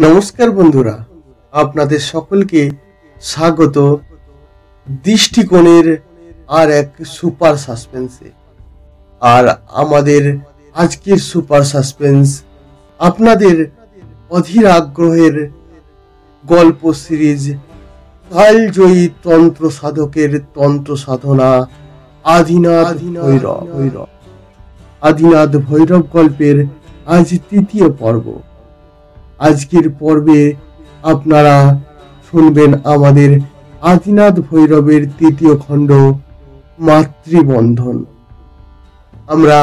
নমস্কার বন্ধুরা, আপনাদের সকলকে স্বাগত দৃষ্টিকোণের আর এক সুপার সাসপেন্সে। আর আমাদের আজকের সুপার সাসপেন্স আপনাদের অধীর আগ্রহের গল্প সিরিজ কালজয়ী তন্ত্র সাধকের তন্ত্র সাধনা আদিনাথ ভৈরব। আদিনাথ ভৈরব গল্পের আজ তৃতীয় পর্ব। আজকের পর্বে আপনারা শুনবেন আমাদের আদিনাথ ভৈরবের তৃতীয় খণ্ড মাতৃবন্ধন। আমরা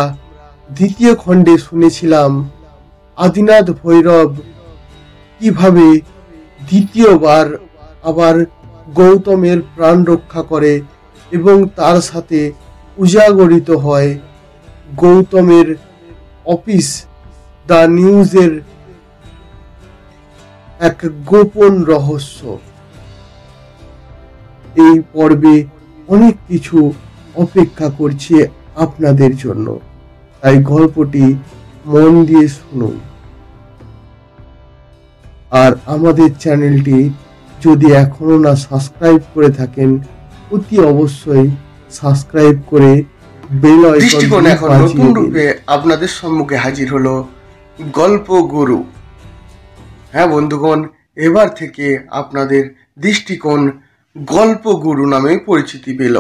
দ্বিতীয় খণ্ডে শুনেছিলাম আদিনাথ ভৈরব কিভাবে দ্বিতীয়বার আবার গৌতমের প্রাণ রক্ষা করে এবং তার সাথে উজাগরিত হয় গৌতমের অফিস দ্য নিউজের এক গোপন রহস্য। এই পর্বে অনেক কিছু অপেক্ষা করছে আপনাদের জন্য, তাই গল্পটি মন দিয়ে শুনুন। আর আমাদের চ্যানেলটি যদি এখনো না সাবস্ক্রাইব করে থাকেন, অতি অবশ্যই সাবস্ক্রাইব করে বেল আইকন এখন নতুন রূপে আপনাদের সম্মুখে হাজির হলো গল্প গুরু। হ্যাঁ বন্ধুগণ, এবার থেকে আপনাদের দৃষ্টিকোণ গল্প গুরু নামে পরিচিতি পেল।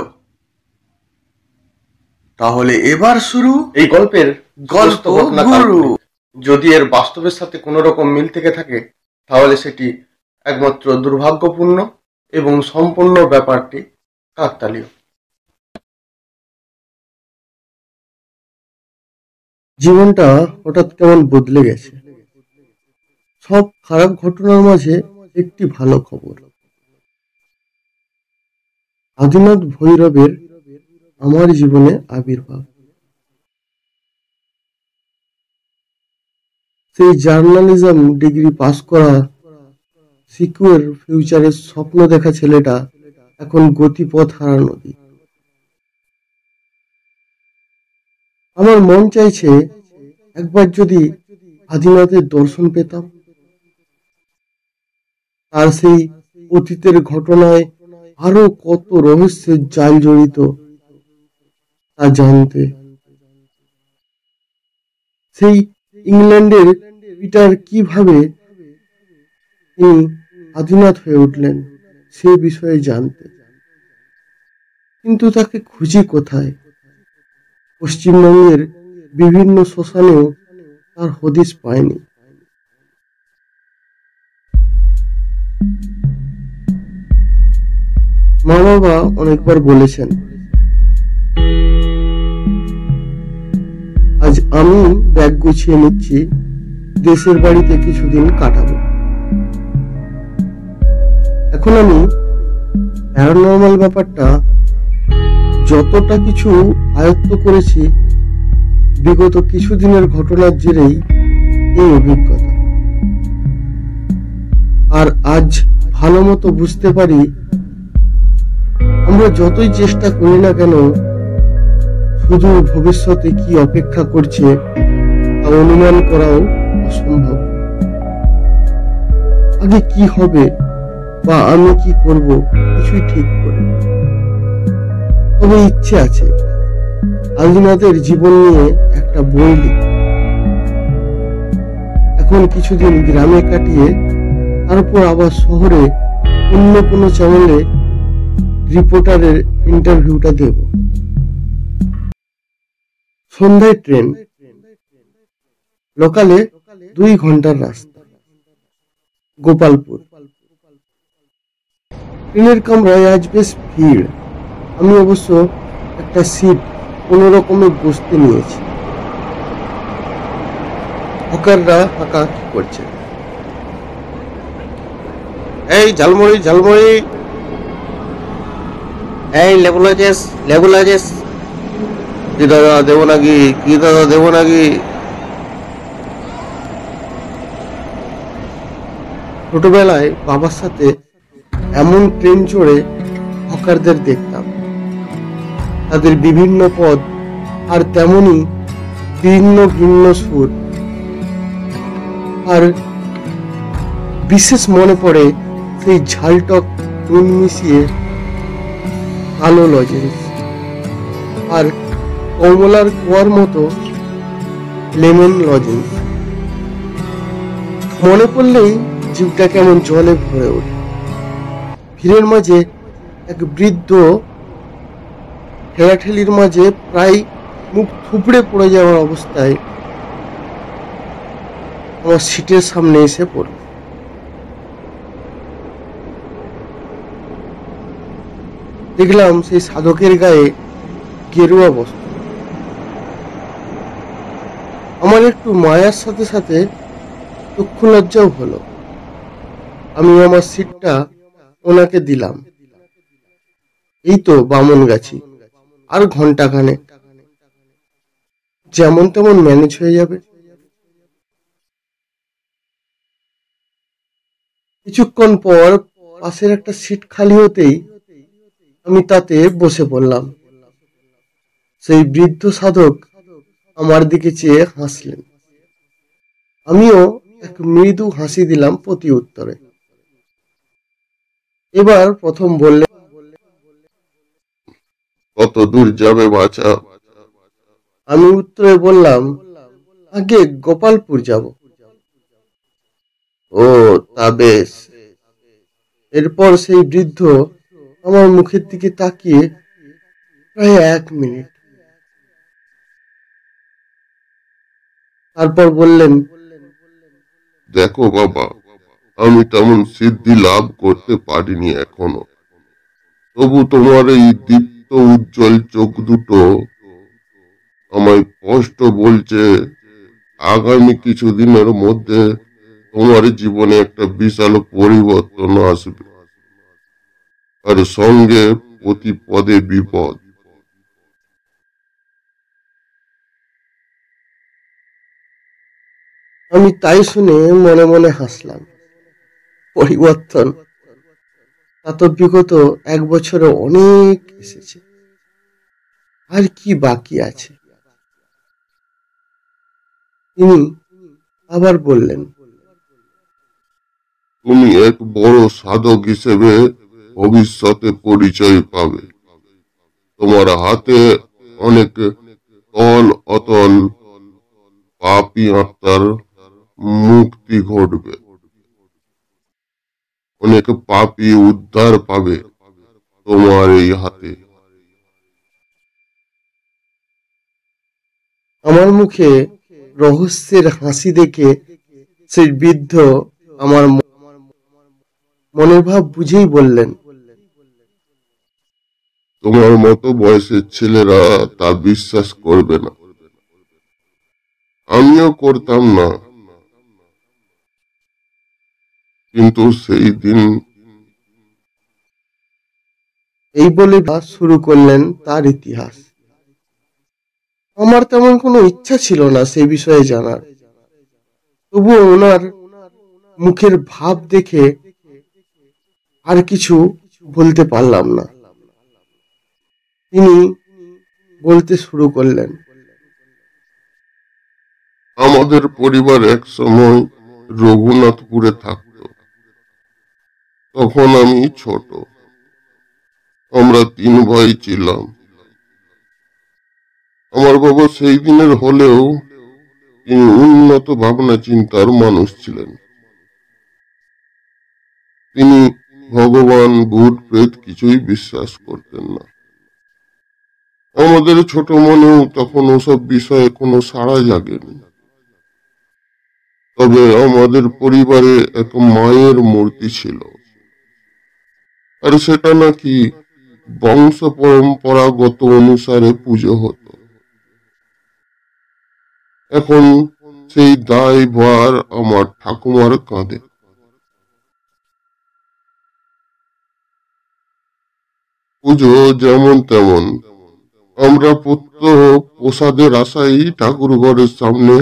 তাহলে এবার শুরু এই গল্পের গল্প গুরু। যদি এর বাস্তবের সাথে কোনো রকম মিল থেকে থাকে তাহলে সেটি একমাত্র দুর্ভাগ্যপূর্ণ এবং সম্পূর্ণ ব্যাপারটি কাকতালীয়। জীবনটা হঠাৎ কেমন বদলে গেছে। সব খারাপ ঘটনার মাঝে একটি ভালো খবর। আদিনাথ ভৈরবের আমার জীবনে আবির্ভাব। সেই জার্নালিজম ডিগ্রি পাস করা, সিকিউর ফিউচারের স্বপ্ন দেখা ছেলেটা এখন গতিপথ হারা নদী। আমার মন চাইছে একবার যদি আদিনাথের দর্শন পেতাম, আর সেই অতীতের ঘটনায় আরো কত রহস্যের জাল জড়িত তা জানতে। সেই ইংল্যান্ডের পিটার কিভাবে তিনি আদিনাথ হয়ে উঠলেন সে বিষয়ে জানতে। কিন্তু তাকে খুঁজি কোথায়? পশ্চিমবঙ্গের বিভিন্ন শ্মশানেও তার হদিশ পায়নি। মা বাবা অনেকবার বলেছেন আজ আমি ব্যাগ গুছিয়ে নিচ্ছি, দেশের বাড়িতে কিছুদিন কাটাবো। এখন আমি প্যারানর্মাল ব্যাপারটা যতটা কিছু আয়ত্ত করেছি বিগত কিছুদিনের ঘটনার জেরেই এই অভিজ্ঞতা। আর আজ ভালো মতো বুঝতে পারি আমরা যতই চেষ্টা করি না কেন শুধু ভবিষ্যতে কি অপেক্ষা করছে তা অনুমান করাও অসম্ভব। আগে কি হবে বা আমি কি করব কিছুই ঠিক করে। তবে ইচ্ছে আছে আদিনাথের জীবন নিয়ে একটা বই লিখব। এখন কিছুদিন গ্রামে কাটিয়ে তারপর আবার শহরে অন্য কোনো চ্যানেলে রিপোর্টারের ইন্টারভিউটা দেব। সন্ধ্যায় ট্রেন, লোকালে 2 ঘন্টার রাস্তা, গোপালপুর। ট্রেনের কামরায় আজ বেশ ভিড়। আমি অবশ্য একটা সিট কোন রকমে বসতে নিয়েছি। হকাররা হাঁকাহাঁকি করছে, এই ঝালমুড়ি ঝালমুড়ি, এই লেবু লাগেস, কি দাদা দেবো নাকি, কি দাদা দেবো নাকি? ছোটবেলায় বাবার সাথে এমন ট্রেন চড়ে হকারদের দেখতাম। তাদের বিভিন্ন পদ আর তেমনি ভিন্ন ভিন্ন সুর। আর বিশেষ মনে পড়ে সেই ঝালটক নুন মিশিয়ে কালো লজেন্স আর কমলার কুয়ার মতো লেমন লজেন্স। মনে পড়লেই জিভটা কেমন জলে ভরে ওঠে। ভিড়ের মাঝে এক বৃদ্ধ ঠেলাঠেলির মাঝে প্রায় মুখ থুবড়ে পড়ে যাওয়ার অবস্থায় আমার সিটের সামনে এসে পড়ল। দেখলাম সেই সাধকের গায়ে গেরুয়া বস্ত্র। আমার একটু মায়ার সাথে সাথে চক্ষু লজ্জাও হলো। আমি আমার সিটটা ওনাকে দিলাম। এই তো বামনগাছি, আর ঘন্টাখানেক যেমন তেমন ম্যানেজ হয়ে যাবে। কিছুক্ষণ পর পাশের একটা সিট খালি হতেই আমি তাতে বসে পড়লাম। সেই বৃদ্ধ সাধক আমার দিকে চেয়ে হাসলেন। আমিও এক মৃদু হাসি দিলাম প্রতি উত্তরে। এবার প্রথম বললেন, কত দূর যাবে বাছা? আমি উত্তরে বললাম, আগে গোপালপুর যাব। ও, তা বেশ। এরপর সেই বৃদ্ধ আমার মুখের দিকে তাকিয়ে প্রায় 1 মিনিট, তারপর বললেন, দেখো বাবা, আমি তেমন সিদ্ধি লাভ করতে পারিনি এখনো, তবু তোমার এই দীপ্ত উজ্জ্বল চোখ দুটো আমায় স্পষ্ট বলছে আগামী কিছুদিনের মধ্যে তোমার জীবনে একটা বিশাল পরিবর্তন আসবে, আর সঙ্গে প্রতি পদে বিপদ। আমি তাই শুনে মনে মনে হাসলাম। পরিবর্তন তা তো বিগত 1 বছরে অনেক এসেছে, আর কি বাকি আছে? তিনি আবার বললেন, তুমি এক বড় সাধক হিসেবে ভবিষ্যতে পরিচয় পাবে। তোমার হাতে অনেক তল অতল পাপী আত্মার মুক্তি ঘটবে, অনেক পাপী উদ্ধার পাবে তোমার এই হাতে। আমার মুখে রহস্যের হাসি দেখে সেই বৃদ্ধ আমার মনের ভাব বুঝেই বললেন, তোমার মতো বয়সের ছেলেরা তা বিশ্বাস করবে না, আমিও করতাম না, কিন্তু সেই দিন। এই বলে শুরু করলেন তার ইতিহাস। আমার তেমন কোনো ইচ্ছা ছিল না সেই বিষয়ে জানার, তবুও ওনার মুখের ভাব দেখে আর কিছু বলতে পারলাম না। তিনি বলতে শুরু করলেন, আমাদের পরিবার এক সময় রঘুনাথপুরে থাকত। তখন আমি ছোট, আমরা 3 ভাই ছিলাম। আমার বাবা সেই দিনের হলেও তিনি উন্নত ভাবনা চিন্তার মানুষ ছিলেন। তিনি ভগবান, ভূত প্রেত কিছুই বিশ্বাস করতেন না। আমাদের ছোট মনেও তখন ওসব বিষয়ে কোনো সাড়া জাগেনি। তবে আমাদের পরিবারে এক মায়ের মূর্তি ছিল, আর সেটা নাকি বংশ পরম্পরাগত অনুসারে পুজো হতো। এখন সেই দায়ভার আমার ঠাকুমার কাঁধে। পুজো যেমন তেমন, আমরা প্রত্যহ প্রসাদের আশায় ঠাকুর ঘরের সামনে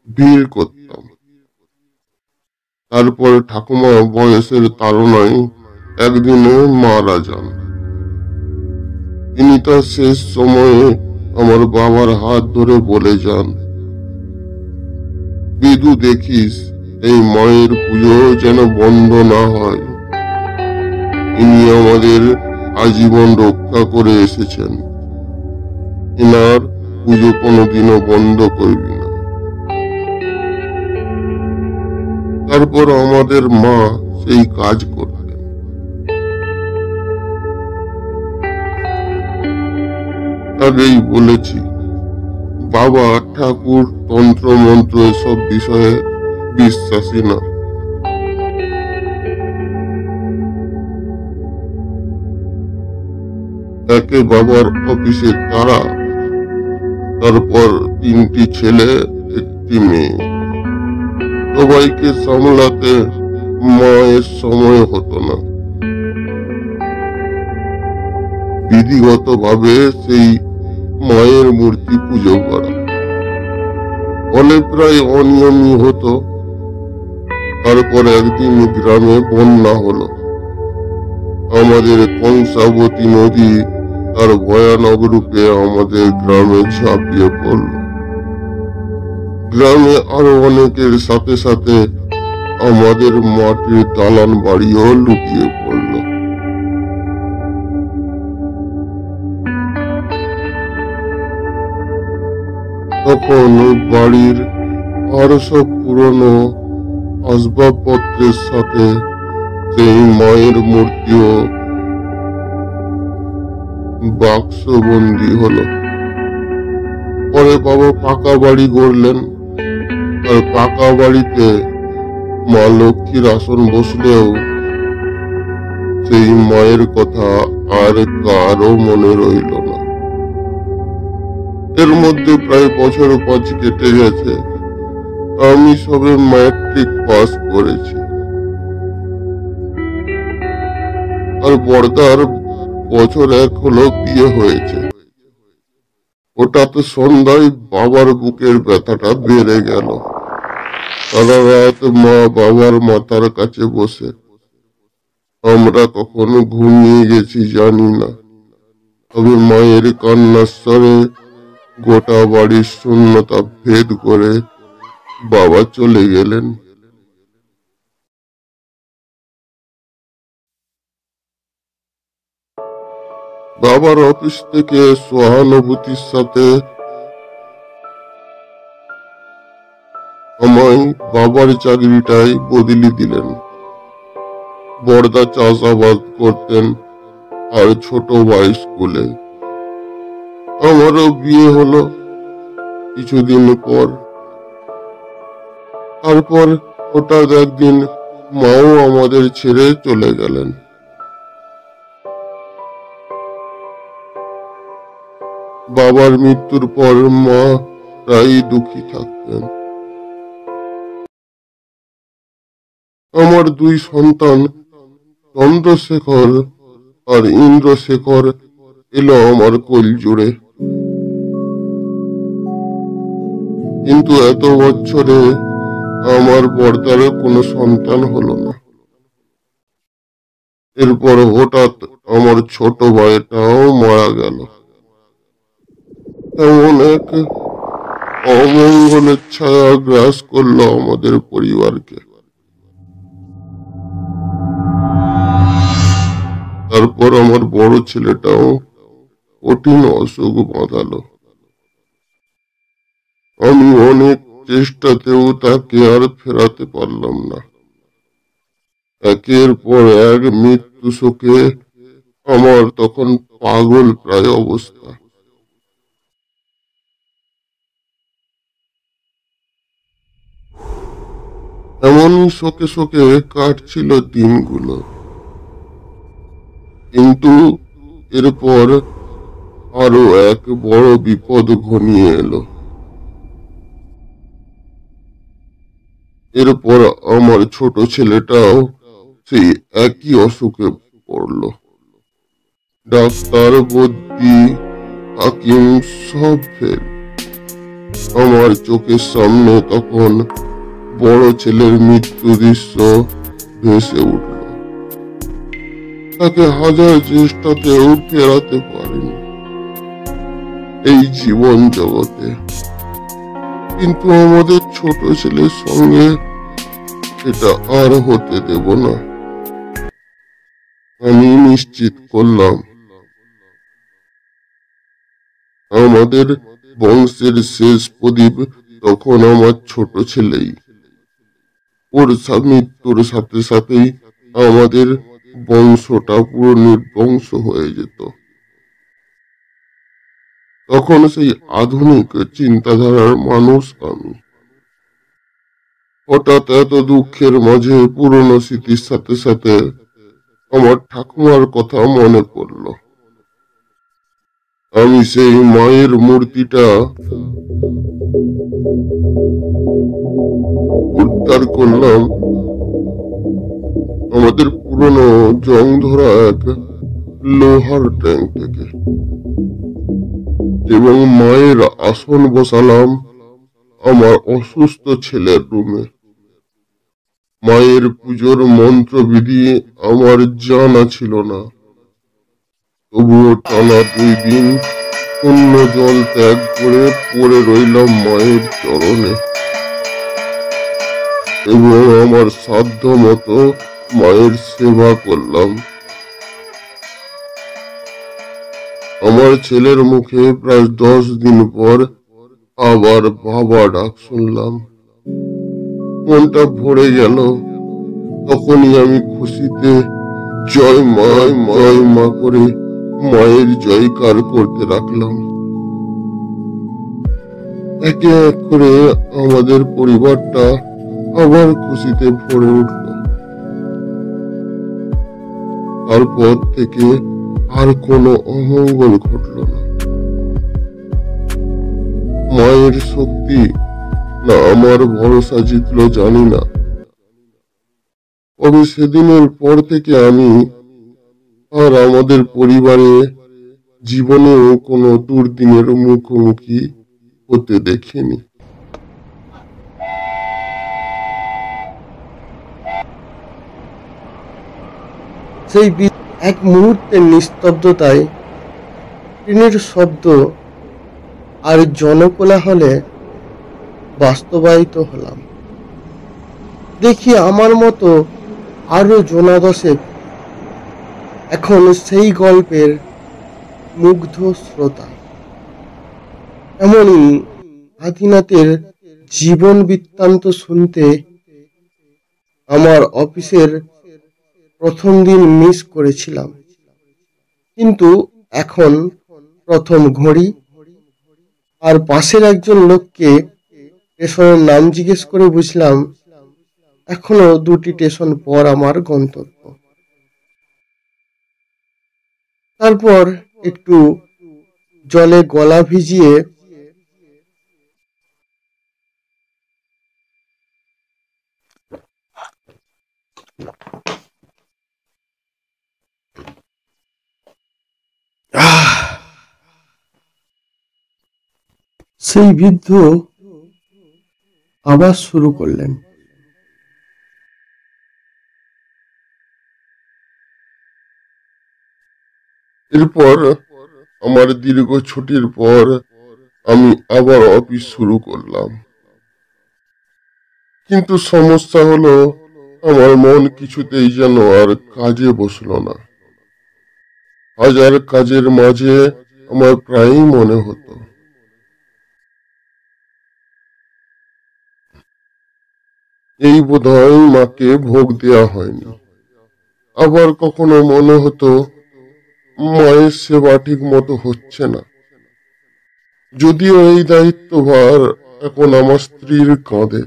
ভিড় করতাম। তারপর ঠাকুমা বয়সের তাড়নায় একদিনে মারা যান। তিনি তার শেষ সময়ে আমার বাবার হাত ধরে বলে যান, বিদু দেখিস, এই মায়ের পুজো যেন বন্ধ না হয়। ইনি আমাদের আজীবন রক্ষা করে এসেছেন, এনার পুজো কোনোদিনও বন্ধ করবি না। তারপর আমাদের মা সেই কাজ করলেন। আগেই বলেছি, বাবা ঠাকুর তন্ত্র মন্ত্র এসব বিষয়ে বিশ্বাসী না। একে বাবার অফিসে তারা, তারপর 3টি ছেলে 1টি মেয়ে, সবাইকে সামলাতে মায়ের সময় হতো না। বিধিগতভাবে সেই মায়ের মূর্তি পুজো করা ফলে প্রায় অনিয়মই হতো। তারপর একদিন গ্রামে বন্যা হলো। আমাদের কংসাবতী নদী তার ভয়ানক রূপে আমাদের গ্রামে ঝাঁপিয়ে পড়ল। গ্রামে আরো অনেকের সাথে সাথে আমাদের মাটির দালান বাড়িও লুটিয়ে পড়ল। তখন বাড়ির আরো সব পুরনো আসবাবপত্রের সাথে সেই মায়ের মূর্তিও বাক্সবন্দি হলো। পরে বাবা পাকা বাড়ি গড়লেন। আর পাকা বাড়িতে মা লক্ষ্মীর আসন বসলেও সেই মায়ের কথা আর কারো মনে রইল না। এর মধ্যে প্রায় বছর 5 কেটে গেছে। আমি সবে ম্যাট্রিক পাস করেছি। আর বড়দার বছর 1 হলো বিয়ে হয়েছে। হঠাৎ সন্ধ্যায় বাবার বুকের ব্যথাটা বেড়ে গেল। সারা রাত মা বাবার মাথার কাছে বসে। আমরা কখন ঘুমিয়ে গেছি জানি না, তবে মায়ের কান্নার স্বরে গোটা বাড়ির শূন্যতা ভেদ করে বাবা চলে গেলেন। বাবার অফিস থেকে সহানুভূতির সাথে আমায় বাবার চাকরিটাই বদলি দিলেন। বড়দা চাষাবাদ করতেন আর ছোট ভাই স্কুলে। আমারও বিয়ে হলো কিছুদিন পর। তারপর হঠাৎ একদিন মাও আমাদের ছেড়ে চলে গেলেন। বাবার মৃত্যুর পর মা প্রায়ই দুঃখী থাকতেন। আমার 2 সন্তান চন্দ্রশেখর আর ইন্দ্রশেখর এলো আমার কোল জুড়ে। কিন্তু এত বছরে আমার বড়দার কোনো সন্তান হলো না। এরপর হঠাৎ আমার ছোট ভাইটাও মারা গেল। এমন এক অমঙ্গলের ছায়া গ্রাস করলো আমাদের পরিবারকে। তারপর আমার বড় ছেলেটাও কঠিন অসুখ বাঁধালো। আমি অনেক চেষ্টাতেও তাকে আর ফেরাতে পারলাম না। একের পর এক মৃত্যু শোকে আমার তখন পাগল প্রায় অবস্থা। এমনই শোকে শোকে কাটছিল দিনগুলো। কিন্তু এরপর আরো এক বড় বিপদ ঘনিয়ে এলো। এরপর আমার ছোট ছেলেটাও সেই একই অসুখে পড়ল। ডাক্তার, বদ্যি, হাকিম সব ফেল। আমার চোখের সামনে তখন বড় ছেলের মৃত্যু দৃশ্য ভেসে উঠল। তাকে হাজার চেষ্টাতেও ফেরাতে পারিনি এই জীবন জগতে। কিন্তু আমাদের ছোট ছেলের সঙ্গে এটা আর হতে দেব না। আমি নিশ্চিত করলাম আমাদের বংশের শেষ প্রদীপ তখন আমার ছোট ছেলেই। ওর মৃত্যুর সাথে সাথেই আমাদের বংশটা পুরো নির্বংশ হয়ে যেত। তখন সেই আধুনিক চিন্তাধারার মানুষ আমি। হঠাৎ এত দুঃখের মাঝে পুরনো স্মৃতির সাথে সাথে আমার ঠাকুমার কথা মনে পড়ল। আমি সেই মায়ের মূর্তিটা উদ্ধার করলাম আমাদের পুরনো জং ধরা এক লোহার ট্যাঙ্ক থেকে, এবং মায়ের আসন বসালাম আমার অসুস্থ ছেলের রুমে। মায়ের পুজোর মন্ত্রবিধি আমার জানা ছিল না, তবুও টানা 2 দিন অন্য জল ত্যাগ করে পড়ে রইলাম মায়ের চরণে, এবং আমার সাধ্য মতো মায়ের সেবা করলাম। আমার ছেলের মুখে প্রায় 10 দিন পর আবার বাবা ডাক শুনলাম। মনটা ভরে গেল। তখনই আমি খুশিতে জয় মা করে মায়ের জয়কার করতে রাখলাম। একে এক করে আমাদের পরিবারটা আবার খুশিতে ভরে উঠল। তারপর থেকে আর কোনো অমঙ্গল ঘটল না। মায়ের শক্তি না আমার ভরসা জিতলো জানি না, তবে সেদিনের পর থেকে আমি আর আমাদের পরিবারে জীবনেও কোনো দুর্দিনের মুখোমুখি হতে দেখিনি। সেই এক মুহূর্তের নিস্তব্ধতায় ট্রেনের শব্দ আর জনকোলাহলে বাস্তবায়িত হলাম। দেখি আমার মতো আরো জনা দশেক এখন সেই গল্পের মুগ্ধ শ্রোতা। এমনই আদিনাথের জীবন বৃত্তান্ত শুনতে আমার অফিসের প্রথম দিন মিস করেছিলাম, কিন্তু এখন প্রথম ঘড়ি আর পাশের একজন লোককে স্টেশনের নাম জিজ্ঞেস করে বুঝলাম এখনো 2টি স্টেশন পর আমার গন্তব্য। তারপর একটু জলে গলা ভিজিয়ে সেই বৃদ্ধ আবার শুরু করলেন। এরপর আমার দীর্ঘ ছুটির পর আমি আবার অফিস শুরু করলাম, কিন্তু সমস্যা হলো আমার মন কিছুতেই যেন আর কাজে বসলো না। হাজার কাজের মাঝে আমার প্রায়ই মনে হতো এই বোধহয় মাকে ভোগ দেয়া হয়নি। আবার কখনো মনে হতো মায়ের সেবা ঠিক মতো হচ্ছে না। যদিও এই দায়িত্বভার এখন আমার স্ত্রীর কাঁধে,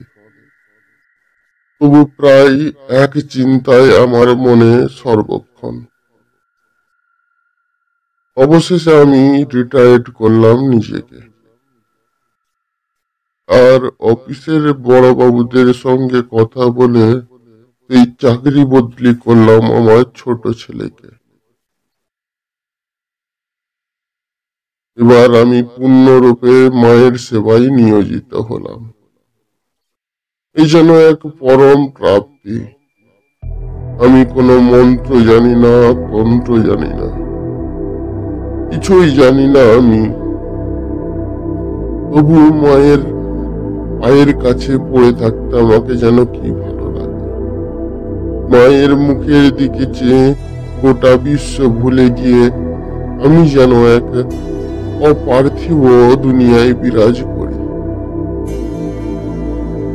তবু প্রায় এক চিন্তায় আমার মনে সর্বক্ষণ। অবশেষে আমি রিটায়ার্ড করলাম নিজেকে, আর অফিসের বড়বাবুদের সঙ্গে কথা বলে এই চাকরি বদলি করলাম আমার ছোট ছেলেকে। এবার আমি পূর্ণরূপে মায়ের সেবায় নিয়োজিত হলাম। এই যেন এক পরম প্রাপ্তি। আমি কোনো মন্ত্র জানি না, তন্ত্র জানি না, কিছুই জানি না আমি। তবু মায়ের পায়ের কাছে পড়ে থাকতে আমাকে যেন কি ভালো লাগে। মায়ের মুখের দিকে চেয়ে গোটা বিশ্ব ভুলে গিয়ে আমি যেন এক অপার্থিব দুনিয়ায় বিরাজ করি।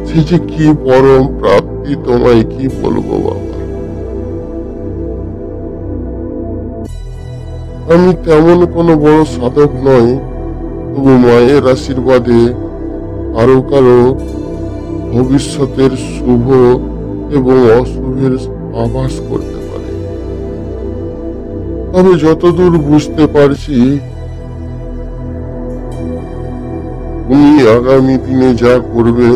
সে যে কি পরম প্রাপ্তি, তোমায় কি বলবো বাবা। আমি তেমন কোনো বড় সাধক নই, তবু মায়ের আশীর্বাদে কারো কারো ভবিষ্যতের শুভ এবং অশুভের আভাস করতে পারে। তবে যতদূর বুঝতে পারছি, তুমি আগামী দিনে যা করবে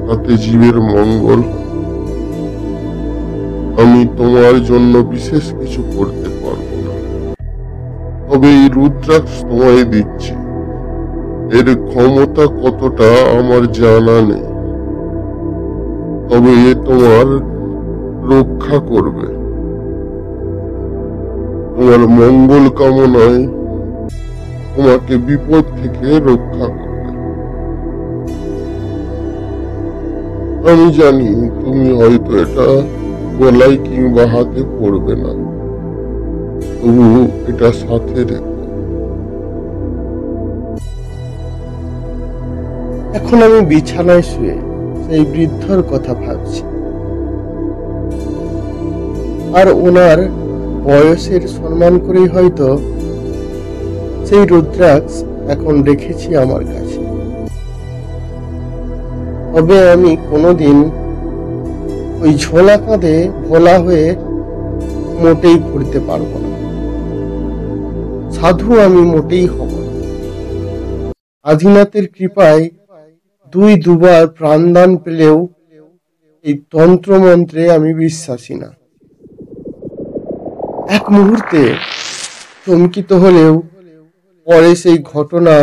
তাতে জীবের মঙ্গল হবে। আমি তোমার জন্য বিশেষ কিছু করতে পারবো না, তবে এই রুদ্রাক্ষ তোমায় দিচ্ছি। এর ক্ষমতা কতটা আমার জানা নেই, তবে এ তোমার রক্ষা করবে। তোমার মঙ্গল কামনায় তোমাকে বিপদ থেকে রক্ষা করবে। আমি জানি তুমি হয়তো এটা গলায় কিংবা হাতে পড়বে না, তবু এটা সাথে রেখো। এখন আমি বিছানায় শুয়ে সেই বৃদ্ধর কথা ভাবছি, আর ওনার বয়সের সম্মান করেই হয়তো সেই রুদ্রাক্ষ এখন রেখেছি আমার কাছে। তবে আমি কোনোদিন ওই ঝোলা কাঁধে ভোলা হয়ে মোটেই ঘুরতে পারবো না, সাধু আমি মোটেই হব না। আদিনাথের কৃপায় দুবার প্রাণদান পেলেও এই তন্ত্রমন্ত্রে আমি বিশ্বাসী না। এক মুহূর্তে চমকিত হলেও পরে সেই ঘটনা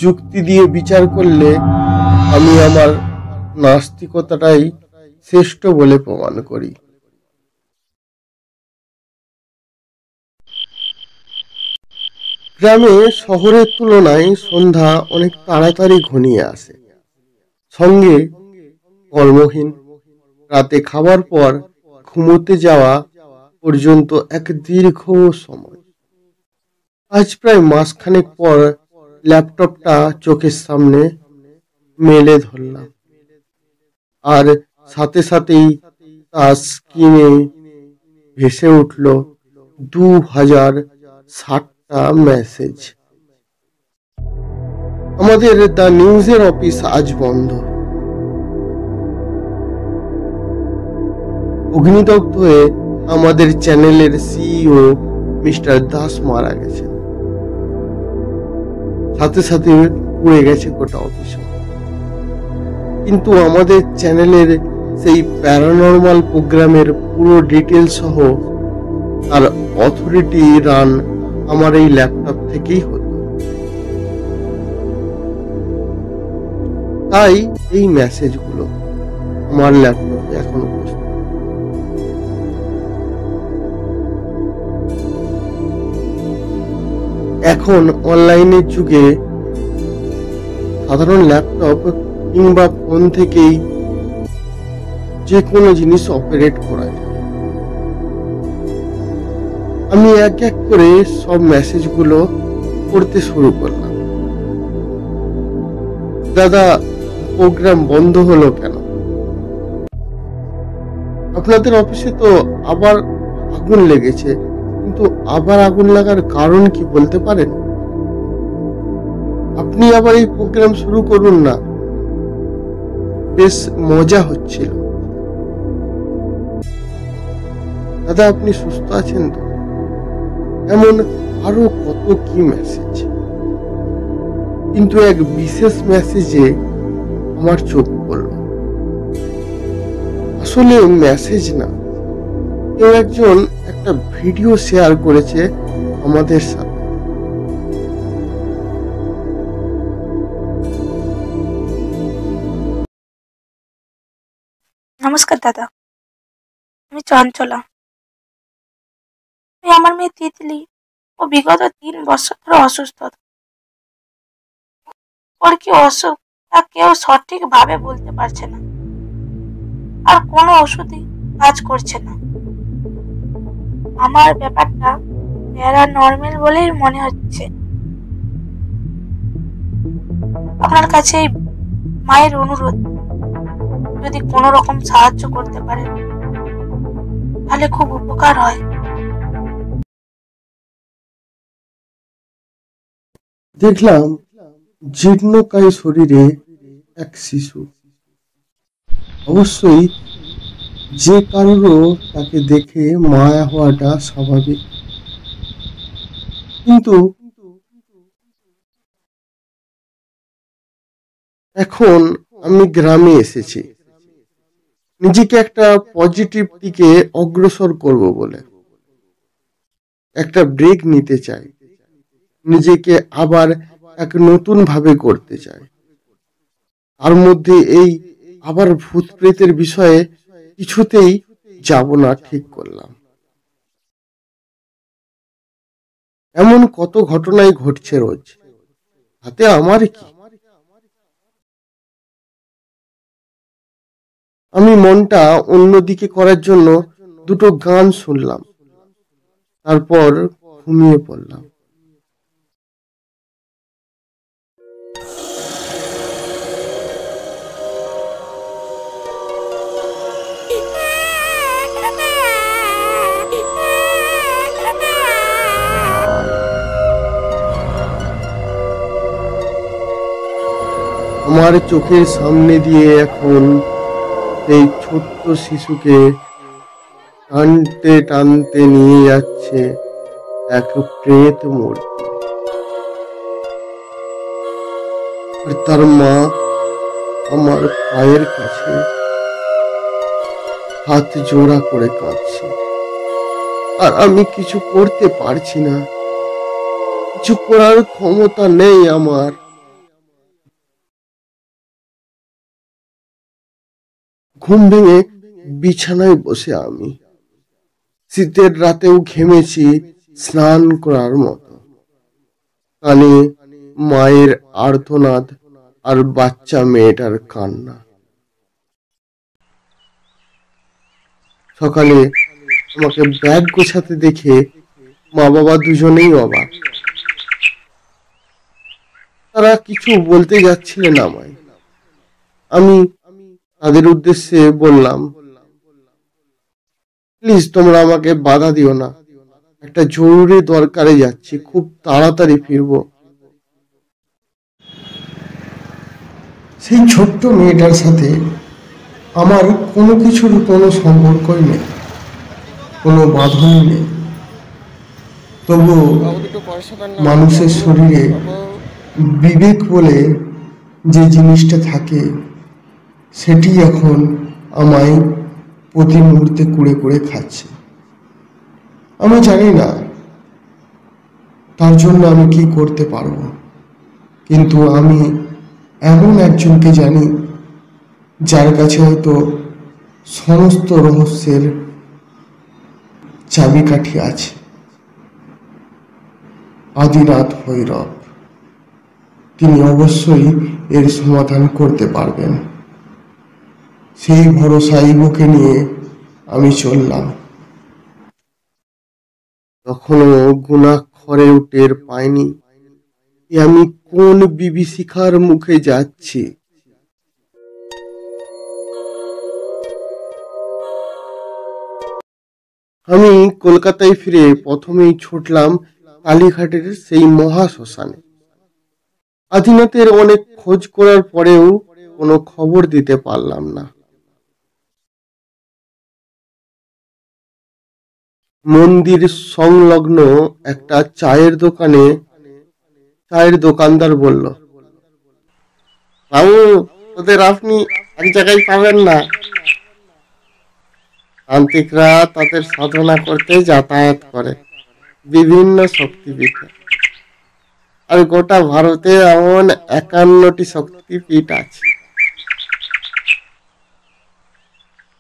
যুক্তি দিয়ে বিচার করলে আমি আমার নাস্তিকতাটাই শ্রেষ্ঠ বলে প্রমাণ করি। গ্রামে শহরের তুলনায় সন্ধ্যা অনেক তাড়াতাড়ি ঘনিয়ে আসে, সঙ্গে কর্মহীন রাতে খাবার পর ঘুমোতে যাওয়া পর্যন্ত এক দীর্ঘ সময়। আজ প্রায় মাসখানেক পর ল্যাপটপটা চোখের সামনে মেলে ধরলাম, আর সাথে সাথেই তার স্ক্রিনে ভেসে উঠল 2060টা মেসেজ। আমাদের দ্য নিউজের অফিস আজ বন্ধ। অগ্নিদগ্ধ হয়ে আমাদের চ্যানেলের সিইও মিস্টার দাস মারা গেছেন। সাথে সাথে পুড়ে গেছে গোটা অফিস। কিন্তু আমাদের চ্যানেলের সেই প্যারানরমাল প্রোগ্রামের পুরো ডিটেল সহ আর অথরিটি রান আমার এই ল্যাপটপ থেকেই হতো। তাই এই মেসেজগুলো আমার ল্যাপটপে এখন উপস্থিত। এখন অনলাইনের যুগে সাধারণ ল্যাপটপ কিংবা ফোন থেকেই যে কোনো জিনিস অপারেট করা যায়। আমি এক এক করে সব মেসেজগুলো পড়তে শুরু করলাম। দাদা, প্রোগ্রাম বন্ধ হলো কেন? আপনাদের অফিসে তো আবার আগুন লেগেছে, কিন্তু আবার আগুন লাগার কারণ কি বলতে পারেন? আপনি আবার এই প্রোগ্রাম শুরু করুন না, বেশ মজা হচ্ছিল। দাদা, আপনি সুস্থ আছেন তো? এমন আরো কত কি মেসেজ। কিন্তু এক বিশেষ মেসেজে আমার চোখ পড়ল। আসলে মেসেজ না, কেউ একজন একটা ভিডিও শেয়ার করেছে আমাদের সাথে। নমস্কার দাদা, আমি চঞ্চলা। আমার মেয়ে তিতলি ও বিগত 3 বছর ধরে অসুস্থ। ওর কি অসুখ তা কেউ সঠিক ভাবে বলতে পারছে না, আর কোনো ওষুধই কাজ করছে না। আমার ব্যাপারটা প্যারানর্মাল বলেই মনে হচ্ছে। আপনার কাছে মায়ের অনুরোধ, যদি কোনো রকম সাহায্য করতে পারেন তাহলে খুব উপকার হয়। দেখলাম জীর্ণকায় শরীরে এক শিশু। অবশ্যই যে কারোরও তাকে দেখে মায়া হওয়াটা স্বাভাবিক, কিন্তু এখন আমি গ্রামে এসেছি নিজেকে একটা পজিটিভ দিকে অগ্রসর করব বলে। একটা ব্রেক নিতে চাই, নিজেকে আবার এক নতুন ভাবে করতে চাই। তার মধ্যে এই আবার ভূত প্রেতের বিষয়ে কিছুতেই যাব না ঠিক করলাম। এমন কত ঘটনাই ঘটছে রোজ, তাতে আমার কি? আমি মনটা অন্যদিকে করার জন্য দুটো গান শুনলাম, তারপর ঘুমিয়ে পড়লাম। আমার চোখের সামনে দিয়ে এখন এই ছোট্ট শিশুকে টানতে টানতে নিয়ে যাচ্ছে এক প্রেত মূর্তি, আর তার মা আমার পায়ের কাছে হাত জোড়া করে কাঁদছে। আর আমি কিছু করতে পারছি না, কিছু করার ক্ষমতা নেই আমার। ঘুম ভেঙে বিছানায় বসে আমি শীতের রাতেও ঘেমেছি স্নান করার মতো। কানে মায়ের আর্তনাদ আর বাচ্চা মেয়েটার কান্না। সকালে আমাকে ব্যাগ গোছাতে দেখে মা বাবা দুজনেই অবাক। তারা কিছু বলতে যাচ্ছিলেন আমায়। আমি তাদের উদ্দেশ্যে বললাম, প্লিজ তোমরা আমাকে বাধা দিও না, একটা জরুরি দরকারে যাচ্ছি, খুব তাড়াতাড়ি ফিরবো। সেই ছোট্ট মেয়েটার সাথে আমার কোনো কিছুর কোনো সম্পর্কই নেই, কোনো বাঁধনই নেই। তবুও মানুষের শরীরে বিবেক বলে যে জিনিসটা থাকে, সেটি এখন আমায় প্রতি মুহূর্তে কুড়ে কুড়ে খাচ্ছে। আমি জানি না তার জন্য আমি কি করতে পারবো, কিন্তু আমি এমন একজনকে জানি যার কাছে হয়তো সমস্ত রহস্যের চাবিকাঠি আছে। আদিনাথ ভৈরব, তিনি অবশ্যই এর সমাধান করতে পারবেন। সেই ভরসাই বুকে নিয়ে আমি চললাম। তখনও গুণাক্ষরেও টের পাইনি আমি কোন বিভীষিকার মুখে যাচ্ছি। আমি কলকাতায় ফিরে প্রথমেই ছুটলাম কালীঘাটের সেই মহা শ্মশানে। আদিনাথের অনেক খোঁজ করার পরেও কোনো খবর দিতে পারলাম না। মন্দির সংলগ্ন একটা চায়ের দোকানদার বলল, বাবু, ওদের আপনি এক জায়গায় পাবেন না। তান্ত্রিকরা তাদের সাধনা করতে যাতায়াত করে বিভিন্ন শক্তিপীঠে, আর গোটা ভারতে এমন 51টি শক্তিপীঠ আছে।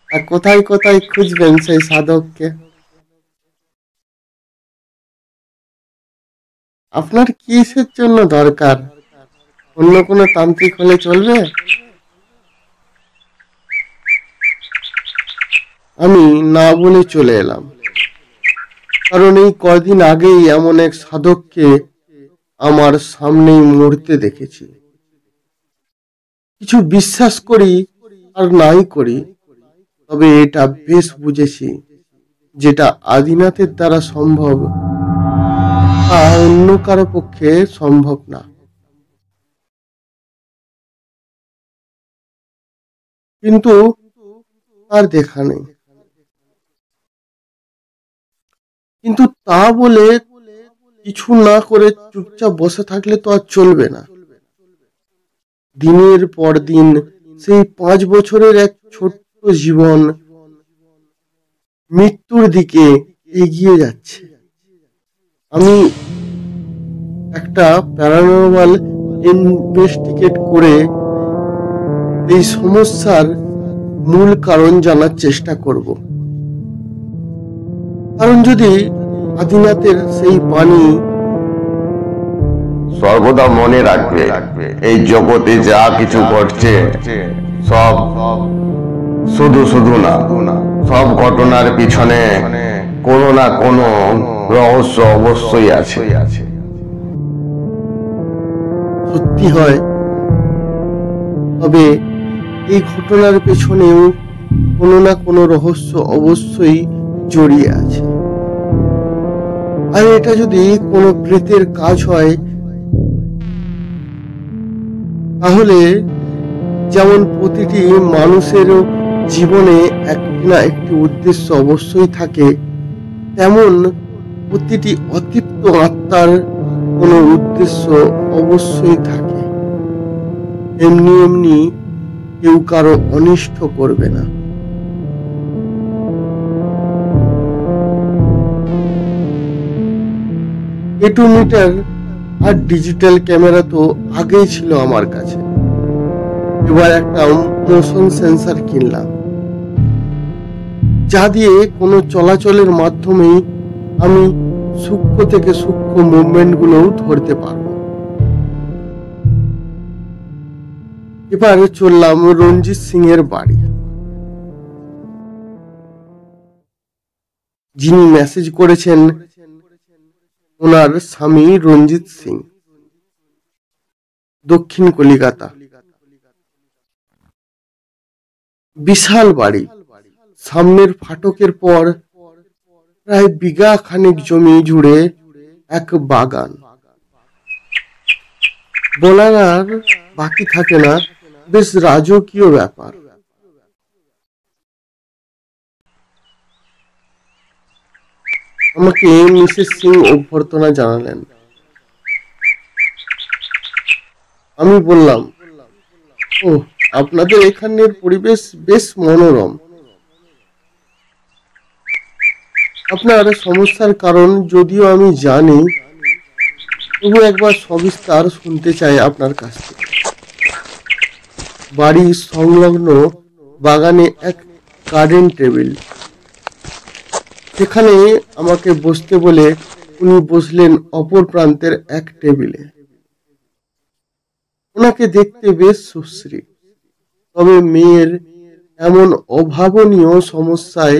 আর কোথায় কোথায় খুঁজবেন সেই সাধককে? আপনার কিসের জন্য দরকার? অন্য কোনো তান্ত্রিক হলে চলবে? আমি না বলে চলে এলাম, কারণ এই কদিন আগেই এমন এক সাধককে আমার সামনেই মরতে দেখেছি। কিছু বিশ্বাস করি আর নাই করি, তবে এটা বেশ বুঝেছি, যেটা আদিনাথের দ্বারা সম্ভব তা অন্য কারো পক্ষে সম্ভব না। কিন্তু আর দেখা নেই। কিন্তু তা বলে কিছু না করে চুপচাপ বসে থাকলে তো আর চলবে না। দিনের পর দিন সেই 5 বছরের এক ছোট্ট জীবন মৃত্যুর দিকে এগিয়ে যাচ্ছে। আমি একটা প্যারানর্মাল ইনভেস্টিগেট করে এই সমস্যার মূল কারণ জানার চেষ্টা করব। কারণ যদি আদিনাথের সেই বাণী সর্বদা মনে রাখবে, এই জগতে যা কিছু ঘটছে সব শুধু শুধু না, সব ঘটনার পিছনে কোনো না কোনো রহস্য অবশ্যই আছে। সত্যি হয়, তবে এই ঘটনার পেছনেও কোনো না কোনো রহস্য অবশ্যই জড়িয়ে আছে। আর এটা যদি কোনো প্রেতের কাজ হয়, তাহলে যেমন প্রতিটি মানুষের জীবনে একটি না একটি উদ্দেশ্য অবশ্যই থাকে, তেমন প্রতিটি অতৃপ্ত আত্মার কোনো উদ্দেশ্য অবশ্যই থাকে। এমনি এমনি কেউ কারো অনিষ্ট করবে না। এটোমিটার আর ডিজিটাল ক্যামেরা তো আগেই ছিল আমার কাছে। এবার একটা মোশন সেন্সর কিনলাম, যা দিয়ে কোনো চলাচলের মাধ্যমেই আমি সূক্ষ্ম থেকে সূক্ষ্ম মুভমেন্ট গুলোও ধরতে পারবো। এবার চললাম রঞ্জিত সিং এর বাড়ি। যিনি মেসেজ করেছেন ওনার স্বামী রঞ্জিত সিং, দক্ষিণ কলিকাতা। বিশাল বাড়ি, সামনের ফাটকের পর প্রায় বিঘা খানিক জমি জুড়ে এক বাগান। বলার আর বাকি থাকে না, বেশ রাজকীয় ব্যাপার। আমাকে মিসেস সিং অভ্যর্থনা জানালেন। আমি বললাম, ও, আপনাদের এখানের পরিবেশ বেশ মনোরম। আপনার সমস্যার কারণ যদিও আমি জানি, তবু একবার সবিস্তার শুনতে চাই আপনার কাছ থেকে। বাড়ির সংলগ্ন বাগানে এক গার্ডেন টেবিল, সেখানে আমাকে বসতে বলে উনি বসলেন অপর প্রান্তের এক টেবিলে। ওনাকে দেখতে বেশ সুশ্রী, তবে মেয়ের এমন অভাবনীয় সমস্যায়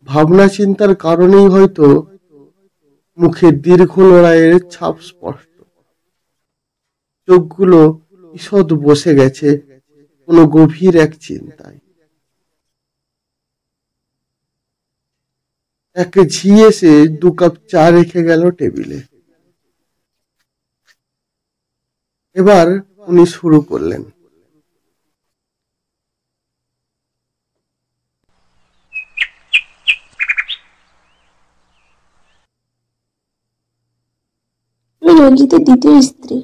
ভাবনা চিন্তার কারণেই হয়তো মুখে দীর্ঘ লড়াইয়ের ছাপ স্পষ্ট। চোখগুলো ঈষৎ বসে গেছে কোনো গভীর এক চিন্তায়। এক ঝি এসে 2 কাপ চা রেখে গেল টেবিলে। এবার উনি শুরু করলেন। আমি রঞ্জিতের দ্বিতীয় স্ত্রী,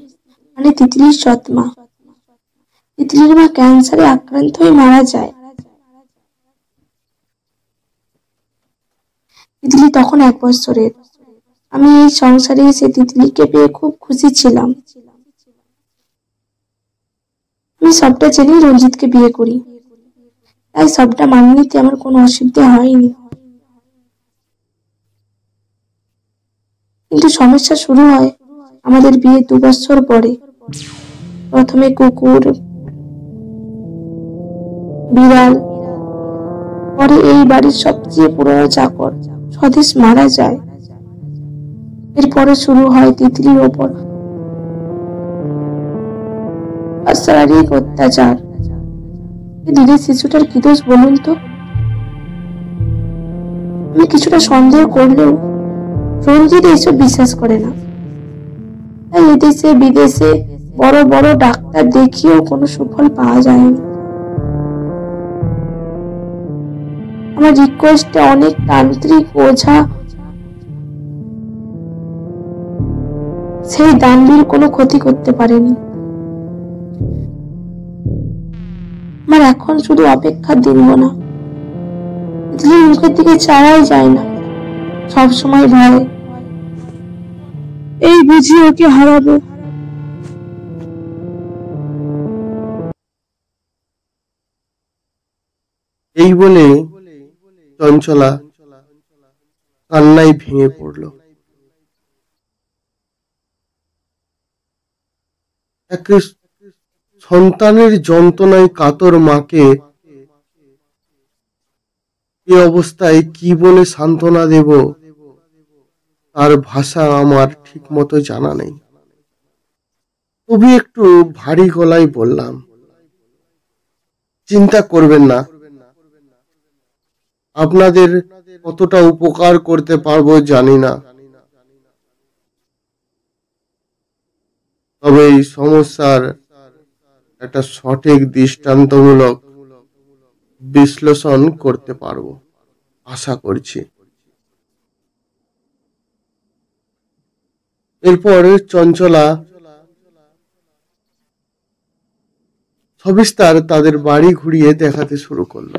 মানে তিতলির সৎমা। তিতলির মা ক্যান্সারে আক্রান্ত হয়ে মারা যায়। তিতলি তখন 1 বছরের। আমি এই সংসারে এসে তিতলিকে পেয়ে খুব খুশি ছিলাম। আমি সবটা জেনেই রঞ্জিতকে বিয়ে করি, তাই সবটা মানিয়ে নিতে আমার কোনো অসুবিধা হয়নি। কিন্তু সমস্যা শুরু হয় আমাদের বিয়ে 2 বছর পরে। প্রথমে কুকুর, বিড়াল, পরে এই বাড়ির সবচেয়ে পুরনো চাকর স্বদেশ মারা যায়। এরপরে শুরু হয় তিতলির ওপর অশারীরিক অত্যাচার। দিদি শিশুটার কি দোষ বলুন তো? আমি কিছুটা সন্দেহ করলেও রঞ্জিত এসব বিশ্বাস করে না। তাই এদেশে বিদেশে বড় বড় ডাক্তার দেখিয়েও কোনো সুফল পাওয়া যায়নি। আমার রিকোয়েস্টে অনেক তান্ত্রিক ওঝা সেই দানবীর কোনো ক্ষতি করতে পারেনি। আমার এখন শুধু অপেক্ষার দিন গোনা। মুখের দিকে চাওয়াই যায় না, সব সময় ভয়, এই বুঝি ওকে হারাবো। এই বলে চঞ্চলা কান্নায় ভেঙে পড়ল। এক সন্তানের যন্ত্রণায় কাতর মাকে এই অবস্থায় কি বলে সান্ত্বনা দেব তার ভাষা আমার ঠিক মতো জানা নেই। তবু একটু ভারী গলায় বললাম, চিন্তা করবেন না, আপনাদের কতটা উপকার করতে পারবো জানি না, তবে এই সমস্যার একটা সঠিক দৃষ্টান্তমূলক বিশ্লেষণ করতে পারবো আশা করছি। এরপর চঞ্চলা সবিস্তার তাদের বাড়ি ঘুরিয়ে দেখাতে শুরু করলো।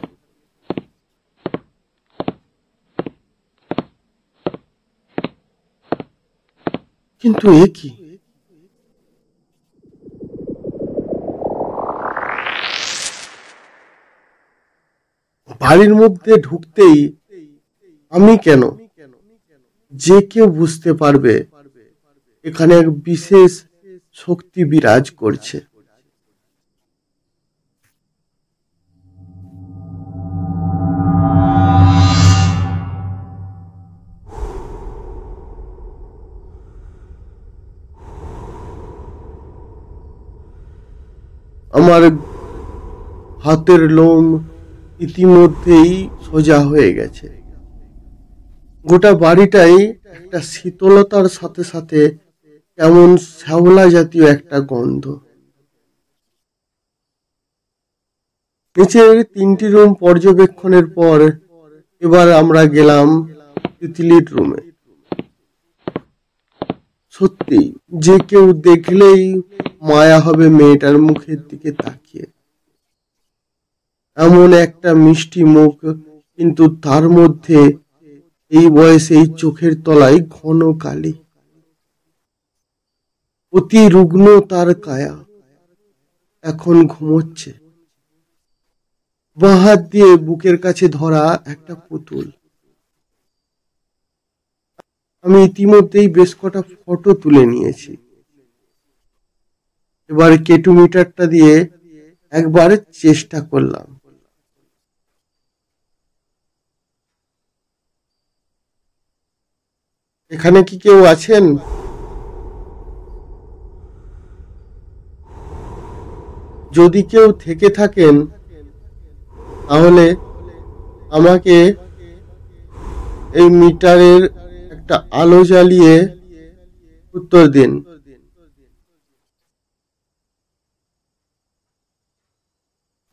কিন্তু এ কি? বাড়ির মধ্যে ঢুকতেই আমি কেন, যে কেউ বুঝতে পারবে এখানে এক বিশেষ শক্তি বিরাজ করছে। আমার হাতের লোম ইতিমধ্যেই সোজা হয়ে গেছে। গোটা বাড়িটাই একটা শীতলতার সাথে সাথে কেমন শ্যাওলা জাতীয় একটা গন্ধ। নিচের 3টি রুম পর্যবেক্ষণের পর এবার আমরা গেলাম তিতলির রুমে। সত্যি যে কেউ দেখলেই মায়া হবে মেয়েটার মুখের দিকে তাকিয়ে। এমন একটা মিষ্টি মুখ, কিন্তু তার মধ্যে এই বয়সে এই চোখের তলায় ঘন কালি, অতি রুগ্ন তার কায়া। এখন ঘুমোচ্ছে, বাঁ হাত দিয়ে বুকের কাছে ধরা একটা পুতুল। আমি ইতিমধ্যেই বেশ কটা ফটো তুলে নিয়েছি। এবার কেটোমিটারটা দিয়ে একবার চেষ্টা করলাম। এখানে কি কেউ আছেন? যদি কেউ থেকে থাকেন তাহলে আমাকে এই মিটারের একটা আলো জ্বালিয়ে উত্তর দিন।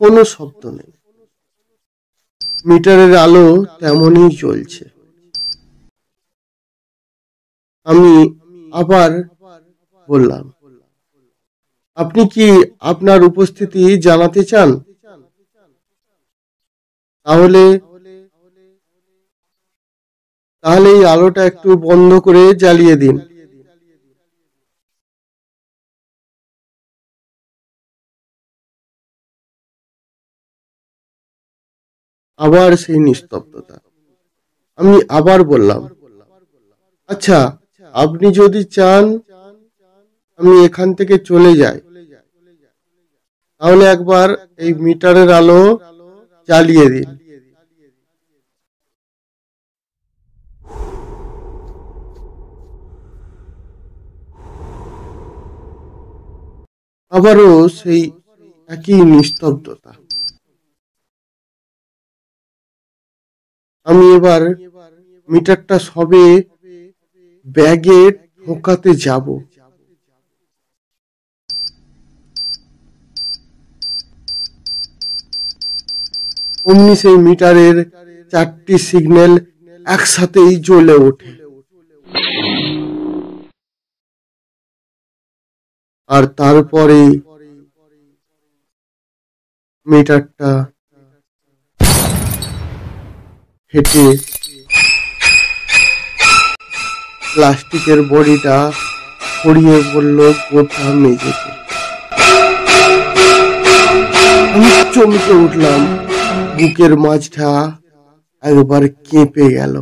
কোনো শব্দ নেই, মিটারের আলো তেমনই জ্বলছে। আমি আবার বললাম, আপনি কি আপনার উপস্থিতি জানাতে চান? তাহলে এই আলোটা একটু বন্ধ করে জ্বালিয়ে দিন। আবার সেই নিস্তব্ধতা। আমি আবার বললাম, আচ্ছা আপনি যদি চান আমি এখান থেকে চলে যাই, তাহলে একবার এই মিটারের আলো জ্বালিয়ে দিন। আবারও সেই একই নিস্তব্ধতা। আমি এবার মিটারটা সবে ব্যাগে ঢোকাতে যাব, অমনি সেই মিটারের 4টি সিগন্যাল একসাথেই জ্বলে ওঠে, আর তারপরে মিটারটা হেঁটে প্লাস্টিকের বডিটা ছড়িয়ে পড়ল গোটা মেঝেতে। আমি চমকে উঠলাম, বুকের মাঝটা একবার কেঁপে গেল।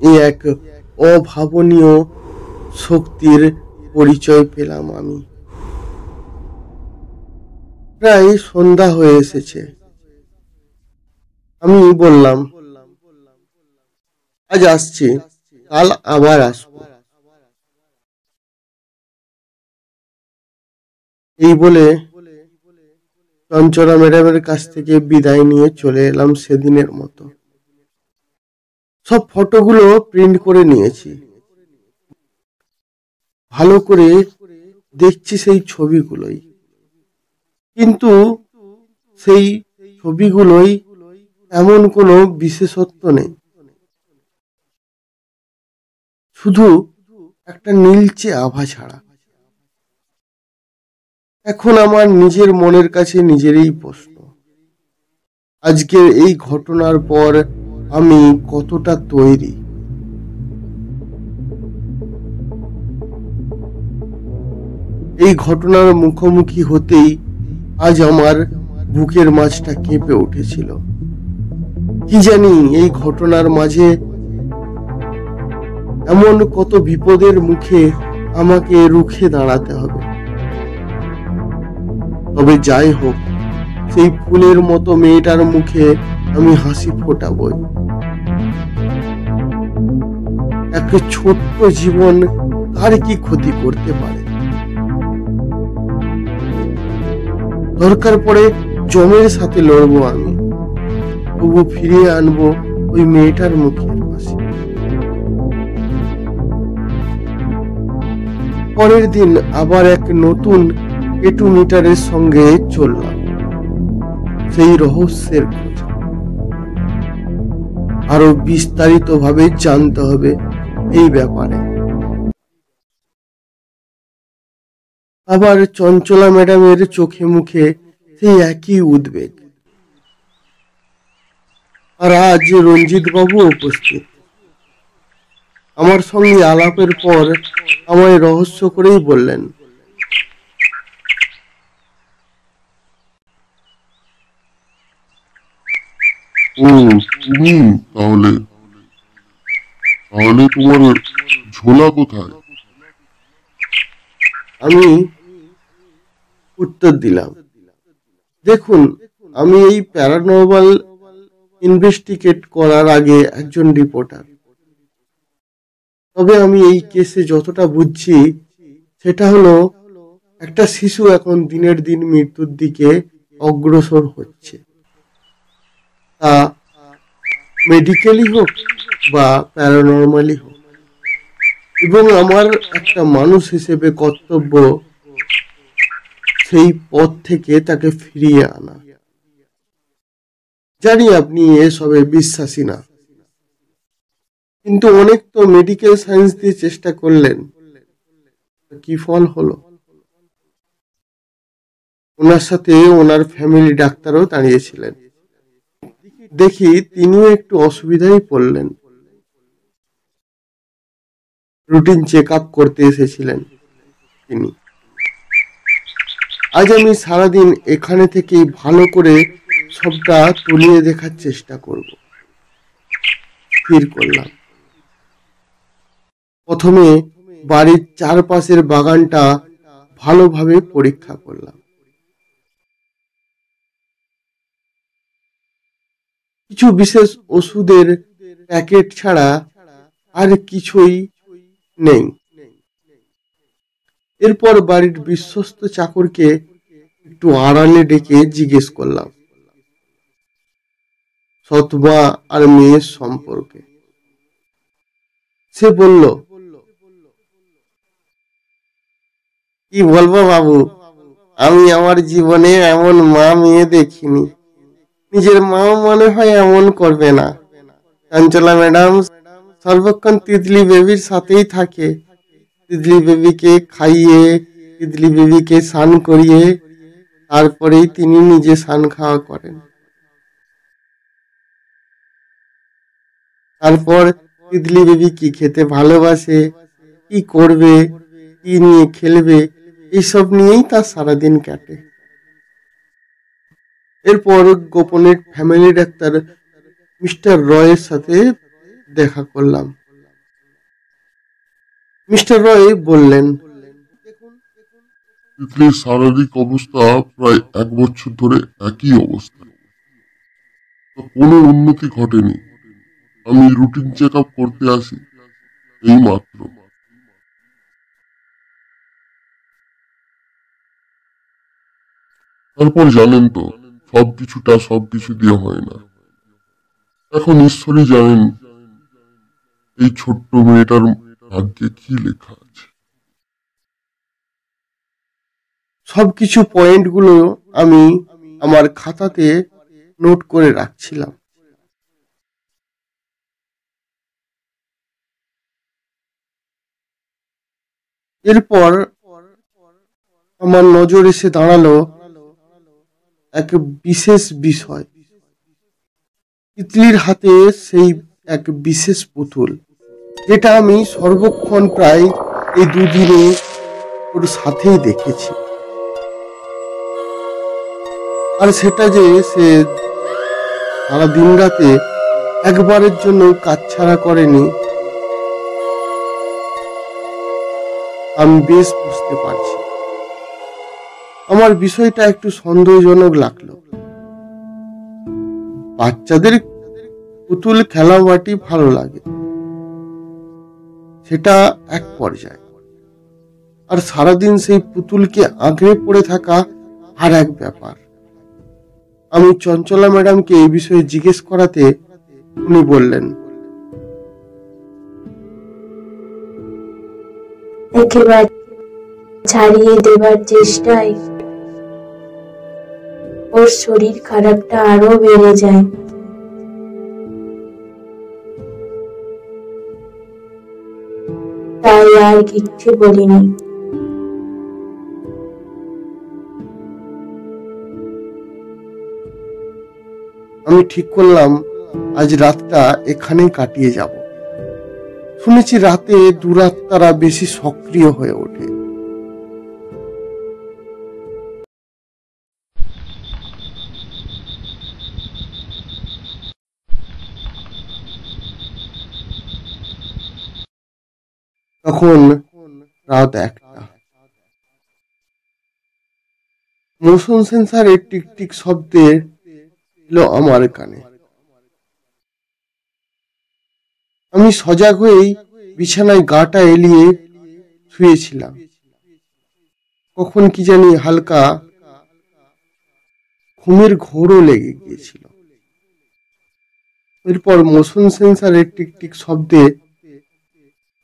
এই এক অভাবনীয় শক্তির পরিচয় পেলাম আমি। প্রায় সন্ধ্যা হয়ে এসেছে। আমি বললাম, আজ আসছি, কাল আবার আসবো। এই বলে চঞ্চলা ম্যাডামের কাছ থেকে বিদায় নিয়ে চলে এলাম সেদিনের মতো। সব ফটোগুলো প্রিন্ট করে নিয়েছি, ভালো করে দেখছি সেই ছবিগুলোই, কিন্তু সেই ছবিগুলোই এমন কোনো বিশেষত্ব নেই, শুধু একটা নীলচে আভা ছাড়া। এখন আমার নিজের মনের কাছে নিজেরই প্রশ্ন, আজকের এই ঘটনার পর আমি কতটা তৈরি? এই ঘটনার মুখোমুখি হতেই আজ আমার বুকের মাঝটা কেঁপে উঠেছিল। কি জানি এই ঘটনার মাঝে এমন কত বিপদের মুখে আমাকে রুখে দাঁড়াতে হবে। তবে যাই হোক, সেই ফুলের মতো মেয়েটার মুখে আমি হাসি ফোটাবই। এক ছোট্ট জীবন কার কি ক্ষতি করতে পারে? দরকার পড়ে জমের সাথে লড়বো আমি, তবু ফিরিয়ে আনবো ওই মেয়েটার মুখের হাসি। পরের দিন আবার এক নতুন পেটু মিটারের সঙ্গে চললাম সেই রহস্যের খোঁজ। আরো বিস্তারিত ভাবে জানতে হবে এই ব্যাপারে। আবার চঞ্চলা ম্যাডামের চোখে মুখে সেই একই উদ্বেগ। আর আজ রঞ্জিত বাবু উপস্থিত। আমার সঙ্গে আলাপের পর আমায় রহস্য করেই বললেন, ও তুমি তাহলে তাহলে তোমার ঝোলা কোথায়? আমি উত্তর দিলাম, দেখুন, আমি এই প্যারানর্মাল ইনভেস্টিগেট করার আগে একজন রিপোর্টার। তবে আমি এই কেসে যতটা বুঝছি সেটা হলো, একটা শিশু এখন দিনের দিন মৃত্যুর দিকে অগ্রসর হচ্ছে। তা মেডিকেলি হোক বা প্যারানর্মালি হোক, এবং আমার একটা মানুষ হিসেবে কর্তব্য সেই পথ থেকে তাকে ফিরিয়ে আনা। জানি আপনি এসবে বিশ্বাসী না, কিন্তু অনেক তো মেডিকেল সায়েন্স দিয়ে চেষ্টা করলেন, কি ফল হলো? ওনার সাথে ওনার ফ্যামিলি ডাক্তারও দাঁড়িয়েছিলেন। দেখি তিনিও একটু অসুবিধায় পড়লেন। রুটিন চেক আপ করতে এসেছিলেন তিনি। আজ আমি সারাদিন এখানে থেকে ভালো করে সবটা তুলিয়ে দেখার চেষ্টা করব স্থির করলাম। প্রথমে বাড়ির চারপাশের বাগানটা ভালোভাবে পরীক্ষা করলাম। কিছু বিশেষ ওষুধের প্যাকেট ছাড়া আর কিছুই নেই। এরপর বাড়ির বিশ্বস্ত চাকরকে একটু আড়ালে ডেকে জিজ্ঞেস করলাম সৎমা আর মেয়ের সম্পর্কে। সে বলল, কি বলবো বাবু, আমি আমার জীবনে এমন মা মেয়ে দেখিনি। নিজের মাও মনে হয় এমন করবে না। চঞ্চলা ম্যাডাম সর্বক্ষণ তিতলি বেবির সাথেই থাকে। তিতলি বেবিকে খাইয়ে, তিতলি বেবিকে স্নান করিয়ে তারপরেই তিনি নিজে স্নান খাওয়া করেন। তারপর তিতলি বেবি কি খেতে ভালোবাসে, কি করবে, কি নিয়ে খেলবে, এইসব নিয়েই তার সারাদিন কাটে। এরপর গোপনে ফ্যামিলি ডাক্তার মিস্টার রয়ের সাথে দেখা করলাম। মিস্টার রয় বললেন, তিতলির শারীরিক অবস্থা প্রায় 1 বছর ধরে একই অবস্থা, কোনো উন্নতি ঘটেনি। আমি রুটিন চেক আপ করতে আসি এই মাত্র। তারপর জানেন তো, সবকিছু দিয়ে হয় না। এখন ঈশ্বরই জানেন এই ছোট্ট মেয়েটার ভাগ্যে কি লেখা আছে। সবকিছু পয়েন্টগুলো আমি আমার খাতাতে নোট করে রাখছিলাম। এরপর আমার নজর এসে দাঁড়ালো এক বিশেষ বিষয়। তিতলির হাতে সেই এক বিশেষ পুতুল, যেটা আমি সর্বক্ষণ প্রায় এই দুদিনে ওর সাথেই দেখেছি। আর সেটা যে সে সারা দিন রাতে একবারের জন্য কাজ ছাড়া করেনি, আমি বেশ বুঝতে পারছি। আমার বিষয়টা একটু সন্দেহজনক লাগলো। বাচ্চাদের পুতুল খেলাবাটি ভালো লাগে, সেটা এক পর্যায়ে, আর সারাদিন সেই পুতুলকে আঁকড়ে পড়ে থাকা আর এক ব্যাপার। আমি চঞ্চলা ম্যাডামকে এই বিষয়ে জিজ্ঞেস করাতে উনি বললেন, একেবারে ছাড়িয়ে দেবার চেষ্টায় ওর শরীর খারাপটা আরো বেড়ে যায়। তাই আর কিচ্ছু বলিনি। আমি ঠিক করলাম আজ রাতটা এখানেই কাটিয়ে যাব। শুনেছি রাতে দুরাত্মারা বেশি সক্রিয় হয়ে ওঠে। তখন রাত 1টা। মোশন সেন্সারের টিকটিক শব্দে এলো আমার কানে। আমি সজাগ হয়েই বিছানায় গাটা এলিয়ে শুয়েছিলাম। কখন কি জানি হালকা ঘুমের ঘোরও লেগে গিয়েছিল। এরপর মোশন সেন্সারের টিকটিক শব্দে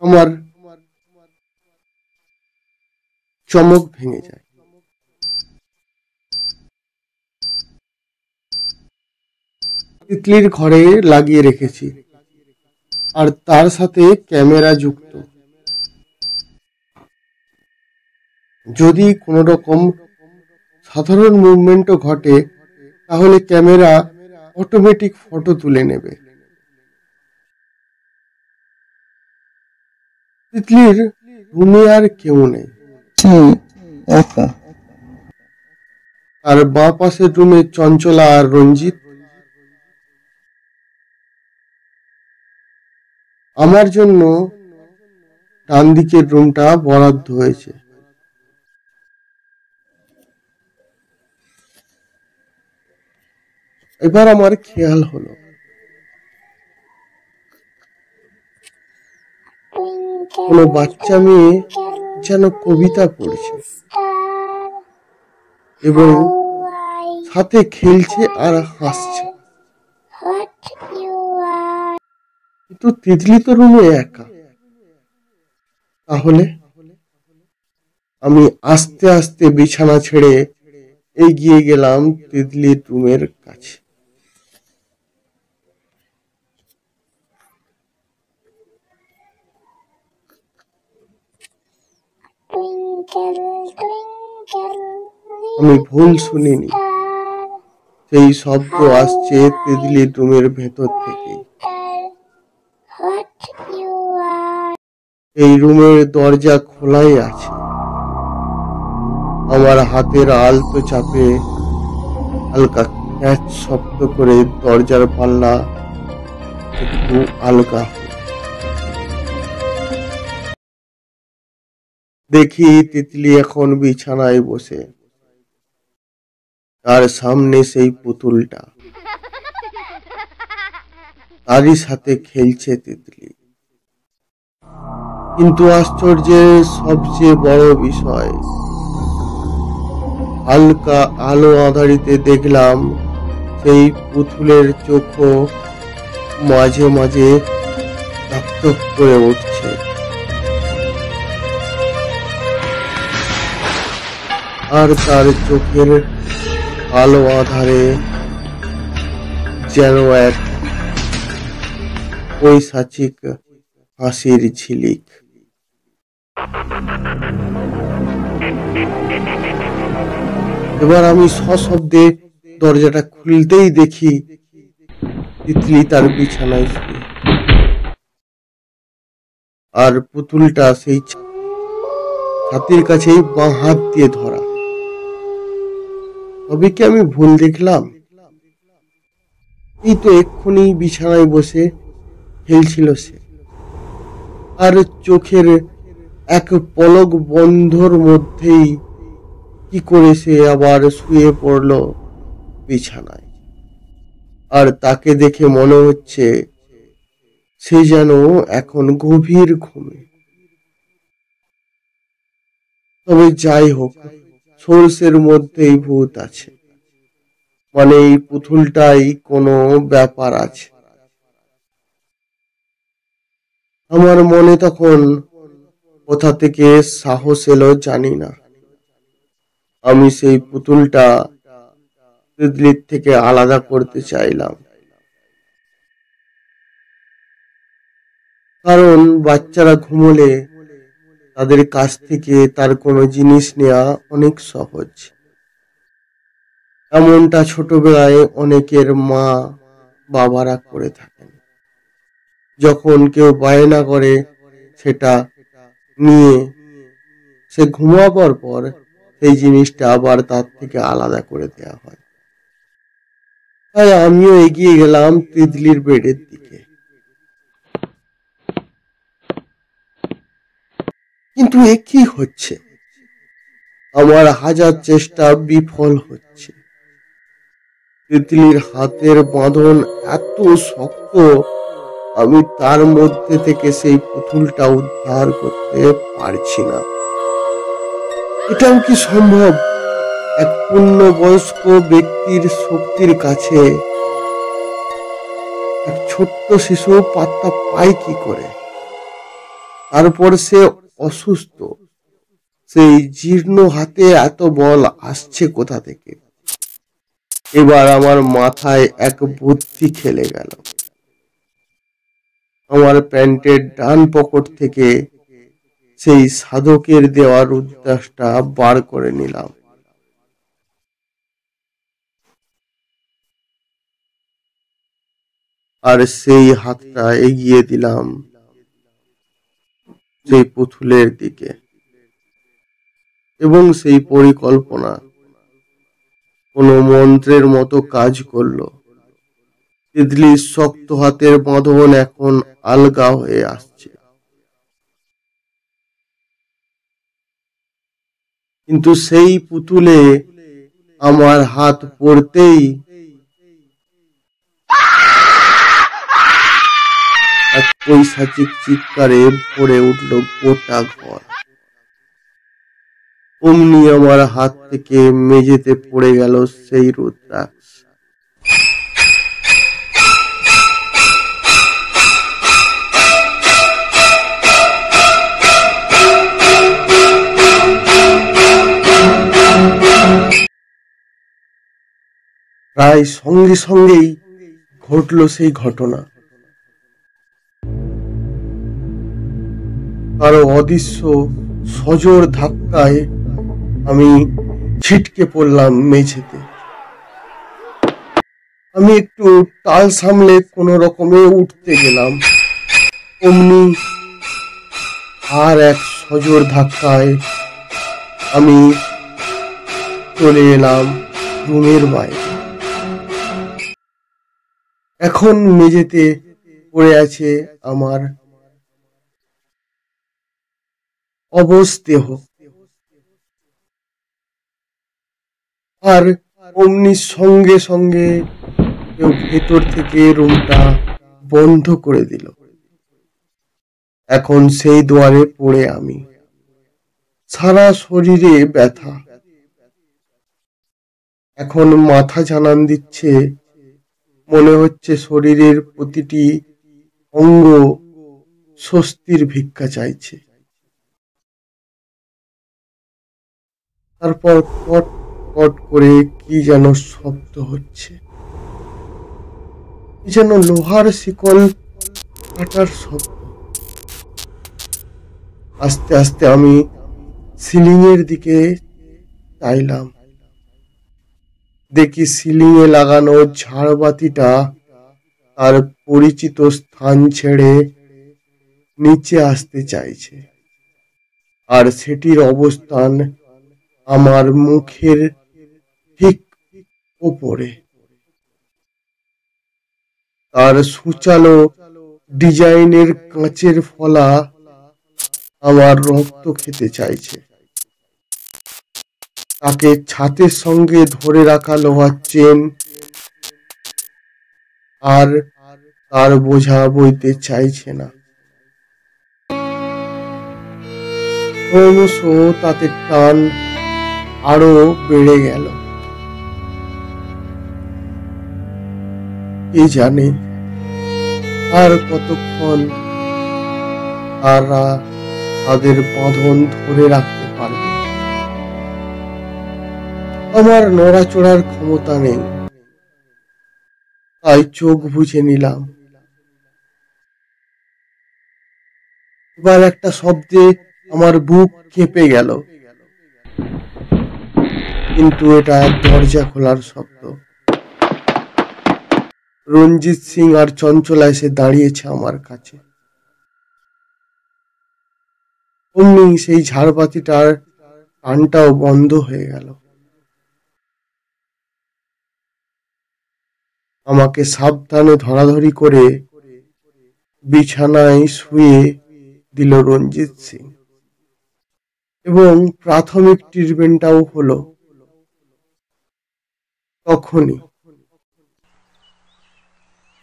আমার চমক ভেঙে যায়। তিতলির ঘরে লাগিয়ে রেখেছি, আর তার সাথে ক্যামেরা যুক্ত। যদি কোনো রকম সাধারণ মুভমেন্টও ঘটে, তাহলে ক্যামেরা অটোমেটিক ফটো তুলে নেবে। তিতলির রুমে আর কেউ নেই। আর বাঁ পাশের রুমে চঞ্চলা আর রঞ্জিত। আমার জন্য ডান দিকের রুমটা বরাদ্দ হয়েছে। এবার আমার খেয়াল হলো কোনো বাচ্চা মেয়ে যেন কবিতা পড়ছে এবং সাথে খেলছে আর হাসছে। কিন্তু তিতলি তো রুমে একা। তাহলে আমি আস্তে আস্তে বিছানা ছেড়ে এগিয়ে গেলাম তিতলির রুমের কাছে। আমি ভুল শুনিনি, সেই শব্দ আসছে তিতলির রুমের ভেতর থেকে। এই রুমের দরজা খোলাই আছে। আমার হাতের আলতো চাপে হালকা ক্যাচ শব্দ করে দরজার পাল্লা একটু আলগা হল। দেখি তিতলি এখন বিছানায় বসে, তার সামনে সেই পুতুলটা, তারই সাথে খেলছে তিতলি। কিন্তু আশ্চর্যের সবচেয়ে বড় বিষয়, হালকা আলো আঁধারিতে দেখলাম সেই পুতুলের চোখও মাঝে মাঝে টকটক করে উঠছে। আর তার চোখের আলো আধারে যেন এক পৈশাচিক হাসির ঝিলিক। এবার আমি সশব্দে দরজাটা খুলতেই দেখি তিতলি তার বিছানায় শুয়ে, আর পুতুলটা সেই ছাতির কাছেই বাঁ হাত দিয়ে ধরা। তবে কি আমি ভুল দেখলাম? এই তো এক্ষুনি বিছানায় বসে খেলছিল সে, আর চোখের এক পলক বন্ধর মধ্যেই কি করে সে আবার শুয়ে পড়ল বিছানায়। আর তাকে দেখে মনে হচ্ছে সে যেন এখন গভীর ঘুমে। তবে যাই হোক, সোর্সের মধ্যেই ভূত আছে, মানে এই পুতুলটাই কোনো ব্যাপার আছে। আমার মনে তখন কোথা থেকে সাহস এলো জানি না। আমি সেই পুতুলটা তিতলির থেকে আলাদা করতে চাইলাম, কারণ বাচ্চারা ঘুমোলে তাদের কাছ থেকে তার কোনো জিনিস নেওয়া অনেক সহজ। এমনটা ছোটবেলায় অনেকের মা বাবারা করে থাকেন। যখন কেউ বায়না করে সেটা নিয়ে সে ঘুমাবার পর সেই জিনিসটা আবার তার থেকে আলাদা করে দেওয়া হয়। তাই আমিও এগিয়ে গেলাম তিতলির বেডের দিকে। কিন্তু এ কি হচ্ছে? আমার হাজার চেষ্টা বিফল হচ্ছে। তিতলির হাতের বাঁধন এত শক্ত, আমি তার মধ্যে থেকে সেই পুতুলটা উদ্ধার করতে পারছি না। এটাও কি সম্ভব? এক পূর্ণবয়স্ক ব্যক্তির শক্তির কাছে এক ছোট্ট শিশু পাত্তা পায় কি করে? তারপর সে অসুস্থ, সেই জীর্ণ হাতে এত বল আসছে কোথা থেকে? এবার আমার মাথায় এক বুদ্ধি খেলে গেল। আমার প্যান্টের ডান পকেট থেকে সেই সাধকের দেওয়া রুদ্রাক্ষটা বার করে নিলাম। আর সেই হাতটা এগিয়ে দিলাম সেই পুতুলের দিকে, এবং সেই পরিকল্পনা কোনো মন্ত্রের মতো কাজ করলো। তিতলির শক্ত হাতের বাঁধন এখন আলগা হয়ে আসছে, কিন্তু সেই পুতুলে আমার হাত পড়তেই এক পৈশাচিক চিৎকারে ভরে উঠল গোটা ঘর। অমনি আমার হাত থেকে মেঝেতে পড়ে গেল সেই রুদ্রাক্ষ। প্রায় সঙ্গে সঙ্গেই ঘটল সেই ঘটনা। কারো অদৃশ্য সজোর ধাক্কায় আমি ছিটকে পড়লাম মেঝেতে। আমি একটু টাল সামলে কোনো রকমে উঠতে গেলাম, অমনি আর এক সজোর ধাক্কায় আমি চলে এলাম রুমের বাইরে। এখন মেঝেতে পড়ে আছে আমার অবশ দেহ। আর অমনি সঙ্গে সঙ্গে কেউ ভেতর থেকে রুমটা বন্ধ করে দিল। এখন সেই দুয়ারে পড়ে আমি, সারা শরীরে ব্যথা। এখন মাথা জানান দিচ্ছে, মনে হচ্ছে শরীরের প্রতিটি অঙ্গ স্বস্তির ভিক্ষা চাইছে। তারপর কট কট করে কি যেন শব্দ হচ্ছে, যেন লোহার শিকল কাটার শব্দ। আস্তে আস্তে আমি সিলিং এর দিকে চাইলাম। দেখি সিলিং এ লাগানো ঝাড়বাতিটা তার পরিচিত স্থান ছেড়ে নিচে আসতে চাইছে, আর সেটির অবস্থান আমার মুখের ঠিক উপরে। তার সুচালো ডিজাইনের কাঁচের ফলা আমার রক্ত খেতে চাইছে। তাকে ছাতের সঙ্গে ধরে রাখা লোহার চেন আর তার বোঝা বইতে চাইছে না। ক্রমশ তাতে টান আরো বেড়ে গেল। কে জানে আর কতক্ষণ তারা তাদের বাঁধন ধরে রাখতে পারবে। আমার নড়াচড়ার ক্ষমতা নেই, তাই চোখ বুজে নিলাম। এবার একটা শব্দে আমার বুক কেঁপে গেল, কিন্তু এটা দরজা খোলার শব্দ। রঞ্জিত সিং আর চঞ্চলা এসে দাঁড়িয়েছে আমার কাছে। অমনি সেই ঝাড়বাতিটার টানটাও বন্ধ হয়ে গেল। আমাকে সাবধানে ধরাধরি করে বিছানায় শুয়ে দিল রঞ্জিত সিং, এবং প্রাথমিক ট্রিটমেন্টটাও হলো। তখনই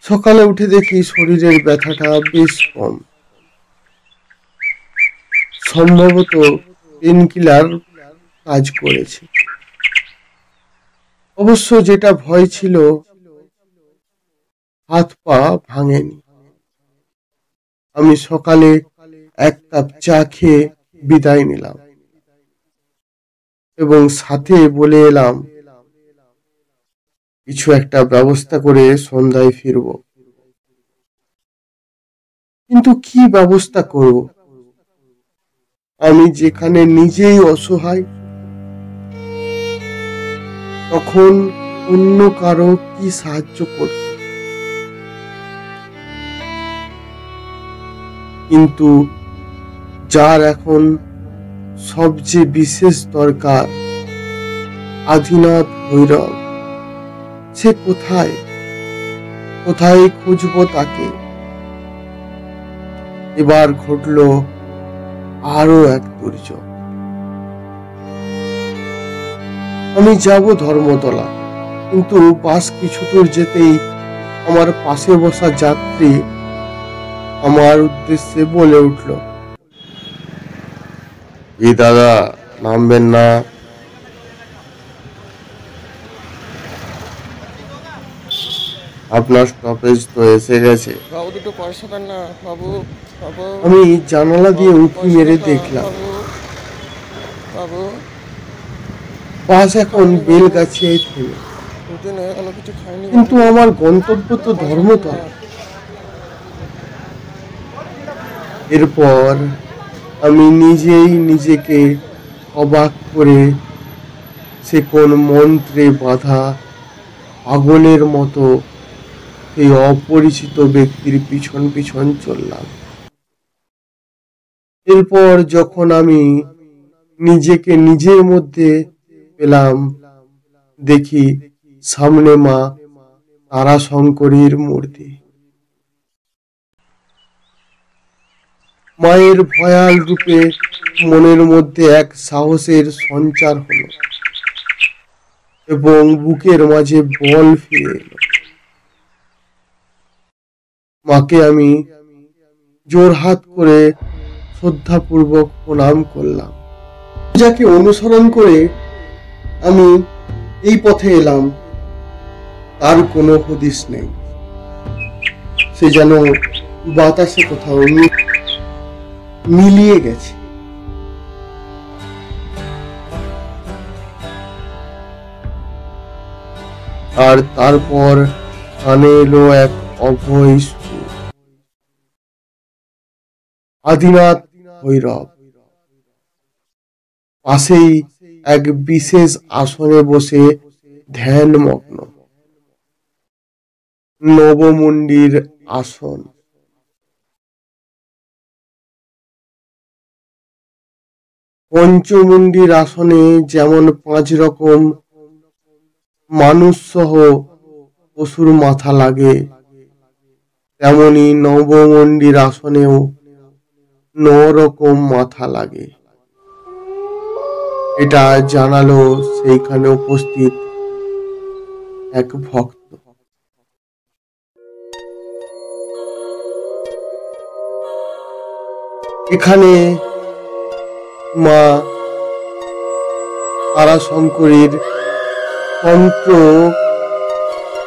সকালে উঠে দেখি শরীরের ব্যথাটা বেশ কম। সম্ভবত পেনকিলার কাজ করেছে। অবশ্য যেটা ভয় ছিল, হাত পা ভাঙেনি। আমি সকালে এক কাপ চা খেয়ে বিদায় নিলাম এবং সাথে বলে এলাম কিছু একটা ব্যবস্থা করে সন্ধ্যায় ফিরব। কিন্তু কি ব্যবস্থা করব? আমি যেখানে নিজেই অসহায়, তখন অন্য কারো কি সাহায্য করব? কিন্তু যার এখন সবচেয়ে বিশেষ দরকার, আদিনাথ ভৈরব, সে কোথায়? কোথায় খুঁজবো তাকে? এবার ঘটল আরো এক দুর্যোগ। আমি যাব ধর্মতলা, কিন্তু বাস কিছু দূর যেতেই আমার পাশে বসা যাত্রী আমার উদ্দেশ্যে বলে উঠল, কি দাদা, নামবেন না? আপনার স্টপেজ তো এসে গেছে। বাবু দুটো পয়সা দেন না বাবু। বাবু আমি জানালা দিয়ে উঁকি মেরে দেখলাম বাবু, বাস এখন বেলগাছিয়ায় থেমে। দুদিন হয়ে গেল কিছু খাইনি। কিন্তু আমার গন্তব্য তো ধর্মতলা। এরপর আমি নিজেই নিজেকে অবাক করে সে কোন মন্ত্রে বাঁধা পাগলের মতো সেই অপরিচিত ব্যক্তির পিছন পিছন চললাম। এরপর যখন আমি নিজেকে নিজের মধ্যে পেলাম, দেখি সামনে মা তারাশঙ্করীর মূর্তি। মায়ের ভয়াল রূপে মনের মধ্যে এক সাহসের সঞ্চার হলো এবং বুকের মাঝে বল ফিরে এলো। মাকে আমি জোরহাত করে শ্রদ্ধাপূর্বক প্রণাম করলাম। যাকে অনুসরণ করে আমি এই পথে এলাম তার কোনো হদিস নেই। সে যেন বাতাসে কোথাও মিলিয়ে গেছে। আর তারপর কানে এলো এক অভয় সুর, আদিনাথ ভৈরব। পাশেই এক বিশেষ আসনে বসে ধ্যানমগ্ন। নবমুণ্ডির আসন। পঞ্চমুণ্ডির আসনে যেমন 5 রকম মানুষ সহ পশুর মাথা লাগে, তেমনি নবমুণ্ডির আসনেও 9 রকম মাথা লাগে। এটা জানালো সেইখানে উপস্থিত এক ভক্ত। এখানে মা তারাশঙ্করীর তন্ত্র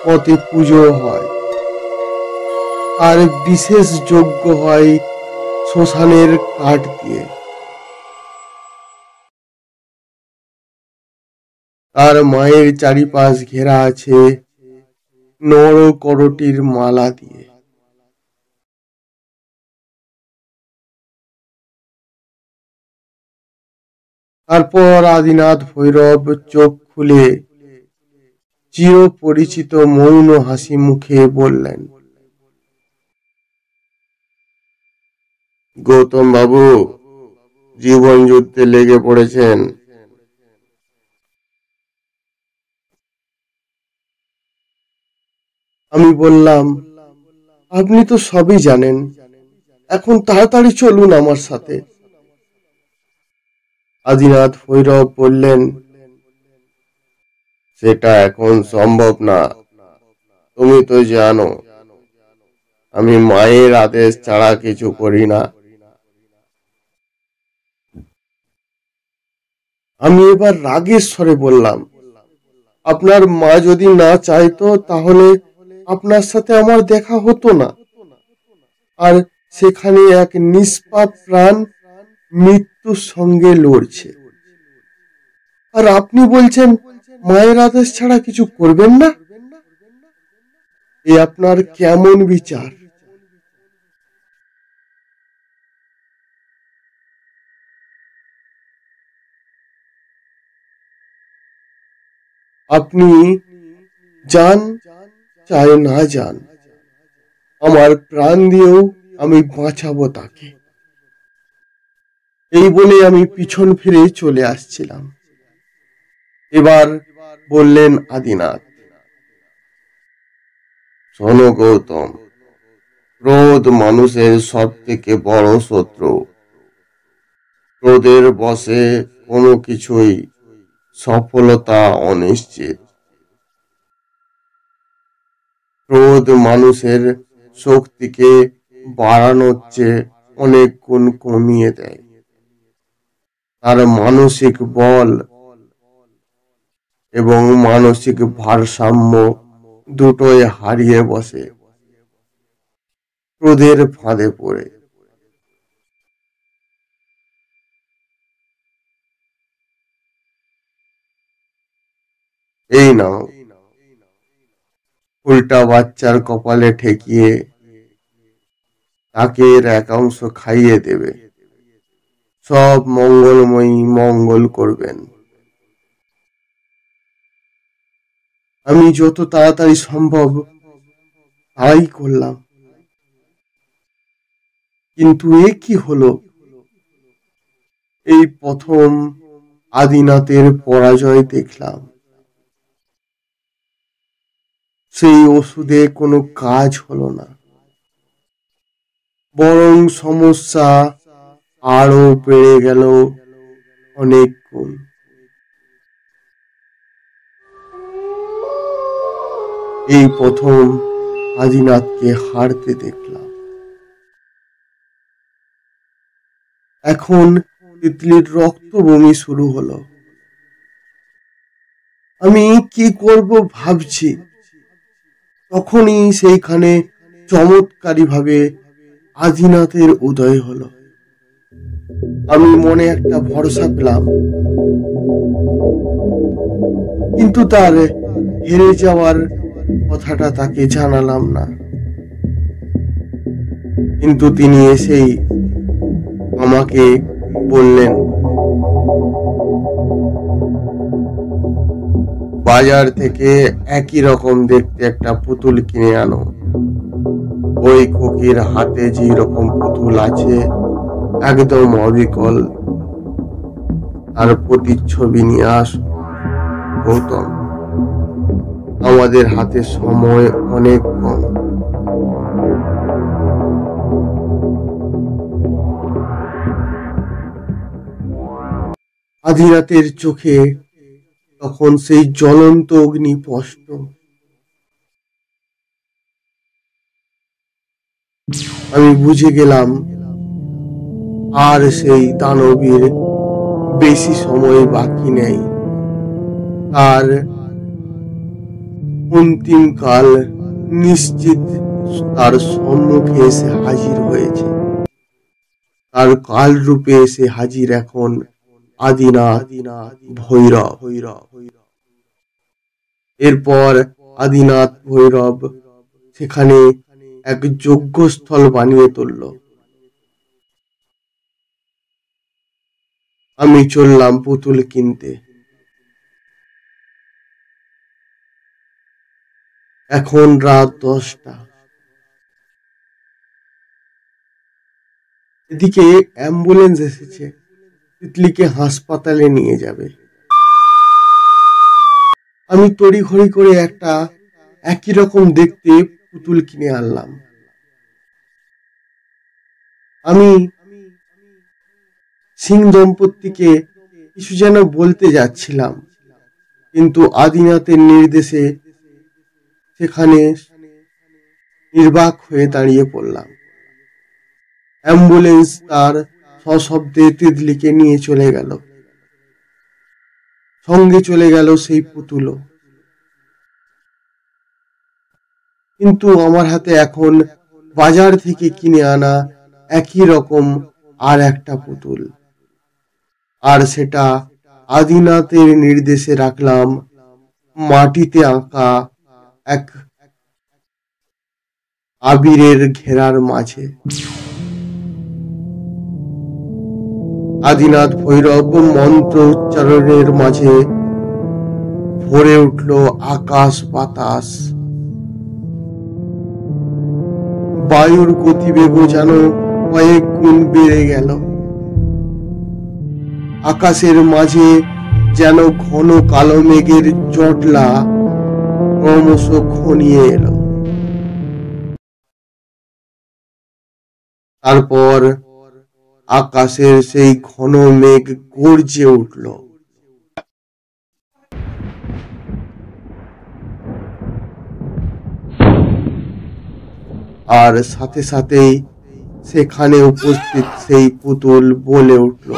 মতে পুজো হয়, আর বিশেষ যজ্ঞ হয় শ্মশানের কাঠ দিয়ে। তার মায়ের চারিপাশ ঘেরা আছে নরকরটির মালা দিয়ে। তারপর আদিনাথ ভৈরব চোখ খুলে চিরপরিচিত মৌন হাসি মুখে বললেন, গৌতম বাবু জীবন যুদ্ধে লেগে পড়েছেন। আমি বললাম, আপনি তো সবই জানেন, এখন তাড়াতাড়ি চলুন আমার সাথে। আদিনাথ ভৈরব বললেন, সেটা এখন সম্ভব না। তুমি তো জানো আমি মায়ের আদেশ ছাড়া কিছু করি না। আমি এবার রাগের স্বরে বললাম, আপনার মা যদি না চাইতো তাহলে আপনার সাথে আমার দেখা হতো না, আর সেখানে এক নিষ্পাপ প্রাণ মৃত্যুর সঙ্গে লড়ছে, আর আপনি বলছেন মায়ের আদেশ ছাড়া কিছু করবেন না। এ আপনার কেমন বিচার? আপনি যান চাই না যান, আমার প্রাণ দিয়েও আমি বাঁচাবো তাকে। এই বলে আমি পিছন ফিরে চলে আসছিলাম। এবার বললেন আদিনাথ, শোনো গৌতম, ক্রোধ মানুষের সব থেকে বড় শত্রু। ক্রোধের বশে কোনো কিছুই সফলতা অনিশ্চিত। ক্রোধ মানুষের শক্তিকে বাড়ানোর চেয়ে অনেক গুণ কমিয়ে দেয়। তার মানসিক বল এবং মানসিক ভারসাম্য দুটোই হারিয়ে বসে ক্রোধের ফাঁদে পড়ে। এই নাও, উল্টা বাচ্চার কপালে ঠেকিয়ে তাকে এর এক অংশ খাইয়ে দেবে। সব মঙ্গলময়ী মঙ্গল করবেন। আমি যত তাড়াতাড়ি সম্ভব তাই করলাম, কিন্তু এ কি হলো? এই প্রথম আদিনাথের পরাজয় দেখলাম। সেই ওষুধে কোনো কাজ হলো না, বরং সমস্যা আরো বেড়ে গেল অনেক গুণ। এই প্রথম আদিনাথকে হারতে দেখলাম। এখন তিতলির রক্ত বমি শুরু হলো। আমি কি করব ভাবছি, তখনই সেইখানে চমৎকারী ভাবে আদিনাথের উদয় হলো। আমি মনে একটা ভরসা পেলাম, কিন্তু তার হেরে যাওয়ার কথাটা তাকে জানালাম না। কিন্তু তিনি এসেই আমাকে বললেন, বাজার থেকে একই রকম দেখতে একটা পুতুল কিনে আনো। ওই খুকির হাতে যে রকম পুতুল আছে একদম অবিকল, তার প্রতিচ্ছবি নিয়ে আস। গৌতম, আমাদের হাতে সময় অনেক কম। আধিরাতের চোখে তখন সেই জ্বলন্ত অগ্নি স্পষ্ট। আমি বুঝে গেলাম আর সেই দানবীর বেশি সময় বাকি নেই। আর অন্তিম কাল নিশ্চিত তার সম্মুখে এসে হাজির হয়েছে। তার কাল রূপে এসে হাজির এখন আদিনাথ ভৈরব। এরপর আদিনাথ ভৈরব সেখানে এক যজ্ঞস্থল বানিয়ে তুলল। আমি চললাম পুতুল কিনতে। এখন রাত 10টা। এদিকে অ্যাম্বুলেন্স এসেছে, তিতলিকে হাসপাতালে নিয়ে যাবে। আমি তড়িঘড়ি করে একটা একই রকম দেখতে পুতুল কিনে আনলাম। আমি সিং দম্পতিকে কিছু যেন বলতে যাচ্ছিলাম, কিন্তু আদিনাথের নির্দেশে সেখানে নির্বাক হয়ে দাঁড়িয়ে পড়লাম। অ্যাম্বুলেন্স তার সশব্দে তিতলিকে নিয়ে চলে গেল। সঙ্গে চলে গেল সেই পুতুলও। কিন্তু আমার হাতে এখন বাজার থেকে কিনে আনা একই রকম আর একটা পুতুল, আর সেটা আদিনাথের নির্দেশে রাখলাম মাটিতে আঁকা এক আবিরের ঘেরার মাঝে। আদিনাথ ভৈরব মন্ত্র উচ্চারণের মাঝে ভরে উঠল আকাশ বাতাস। বায়ুর গতিবেগ যেন কয়েক গুণ বেড়ে গেল। আকাশের মাঝে যেন ঘন কালো মেঘের জটলা ক্রমশ ঘনিয়ে এলো। তারপর আকাশের সেই ঘন মেঘ গর্জে উঠল। আর সাথে সাথেই সেখানে উপস্থিত সেই পুতুল বলে উঠল,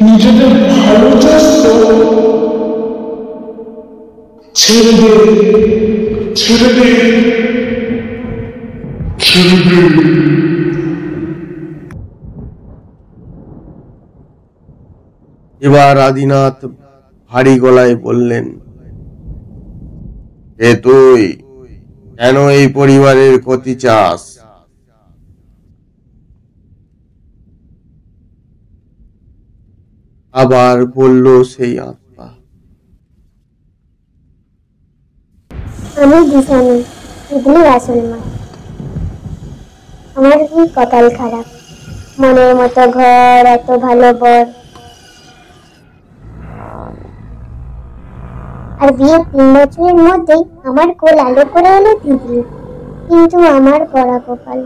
নিজেদের ভালো চাস তো ছেড়ে দে, ছেড়ে দে, ছেড়ে দে। এবার আদিনাথ ভারী গলায় বললেন, এ তুই কেন এই পরিবারের ক্ষতি চাস? আবার বলল সেই আত্মা, আমি দিশানি, এগুলি আসল মা। আমার কি কপাল খারাপ, মনের মতো ঘর, এত ভালো বর, আর বিয়ের 3 বছরের মধ্যেই আমার কোল আলো করে এলো তিতলি। কিন্তু আমার পড়া কপাল।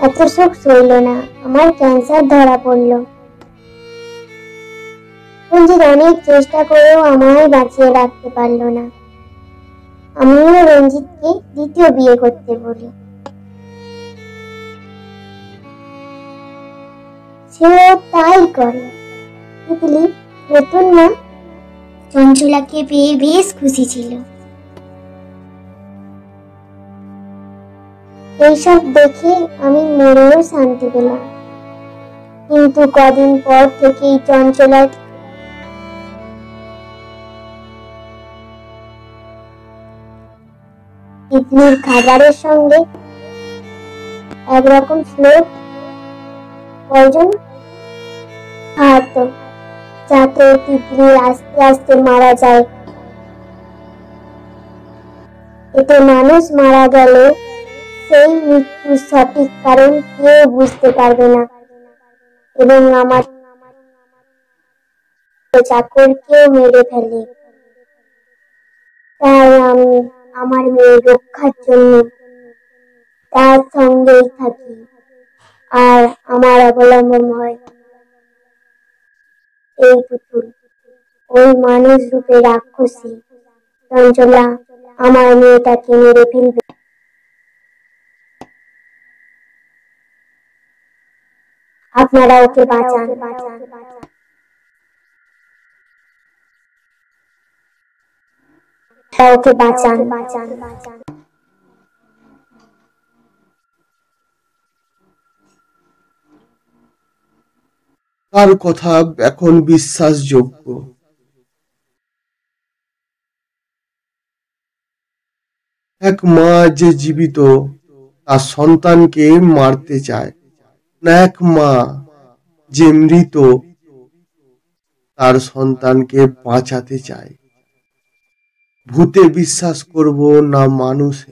এত সুখ সইল না, আমার ক্যান্সার ধরা পড়লো। রঞ্জিত অনেক চেষ্টা করেও আমায় বাঁচিয়ে রাখতে পারলো না। আমিও রঞ্জিতকে দ্বিতীয় বিয়ে করতে বলি, সেও তাই করে। তিতলি নতুন মা চঞ্চলাকে পেয়ে বেশ খুশি ছিল। এইসব দেখে আমি মনেও শান্তি পেলাম। কিন্তু কদিন পর থেকেই চঞ্চলার তিতলির খাবারের সঙ্গে একরকম স্লো পয়জন খাওয়াতো, যাতে তিতলি আস্তে আস্তে মারা যায়। এতে মানুষ মারা গেল, সেই মৃত্যুর সঠিক কারণ কেউ বুঝতে পারবে না, এবং আমার চাকরকেও মেরে ফেলে। তাই আমি আমার মেয়ের রক্ষার জন্য তার সঙ্গেই থাকি, আর আমার অবলম্বন হয় এই পুতুল, ওই মানুষ রূপে রাক্ষসী। চঞ্চলা আমার মেয়েটাকে মেরে ফেলবে। আপনারা ওকে বাঁচান। ওকে বাঁচান। তার কথা এখন বিশ্বাসযোগ্য। এক মা যে জীবিত তার সন্তানকে মারতে চায় না, এক মা যে মৃত তার সন্তানকে বাঁচাতে চায়। ভূতে বিশ্বাস করব না মানুষে?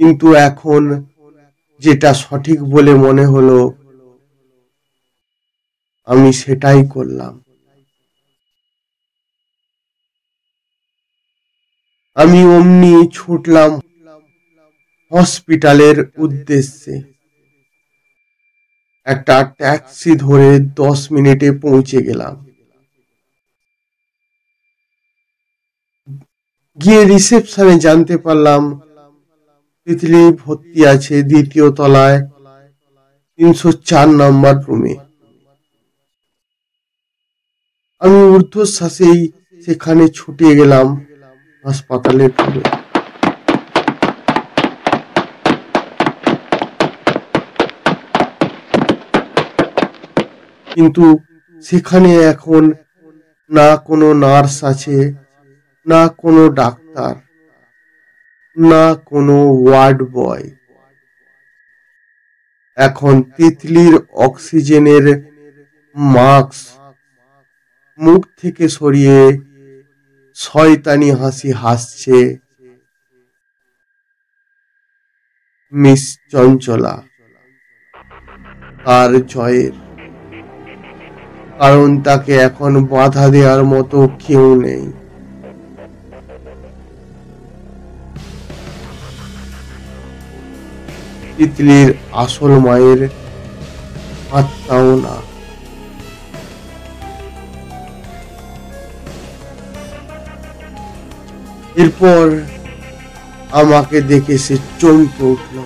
কিন্তু এখন যেটা সঠিক বলে মনে হলো আমি সেটাই করলাম। আমি অমনি ছুটলাম হসপিটালের উদ্দেশ্যে। একটা ট্যাক্সি ধরে 10 মিনিটে পৌঁছে গেলাম। গিয়ে রিসেপশনে জানতে পারলাম তিতলি ভর্তি আছে 2য় তলায় 304 নম্বর রুমে। আমি ঊর্ধ্বশ্বাসেই সেখানে ছুটে গেলাম হাসপাতালের রুমে। কিন্তু সেখানে এখন না কোনো নার্স আছে, না কোনো ডাক্তার, না কোনো ওয়ার্ড বয়। এখন তিতলির অক্সিজেনের মাস্ক মুখ থেকে সরিয়ে শয়তানি হাসি হাসছে মিস চঞ্চলা তার জয়ের। কারণ তাকে এখন বাধা দেওয়ার মতো কেউ নেই। তিতলির আসল মায়ের আত্মাও না। এরপর আমাকে দেখে সে চমকে উঠল।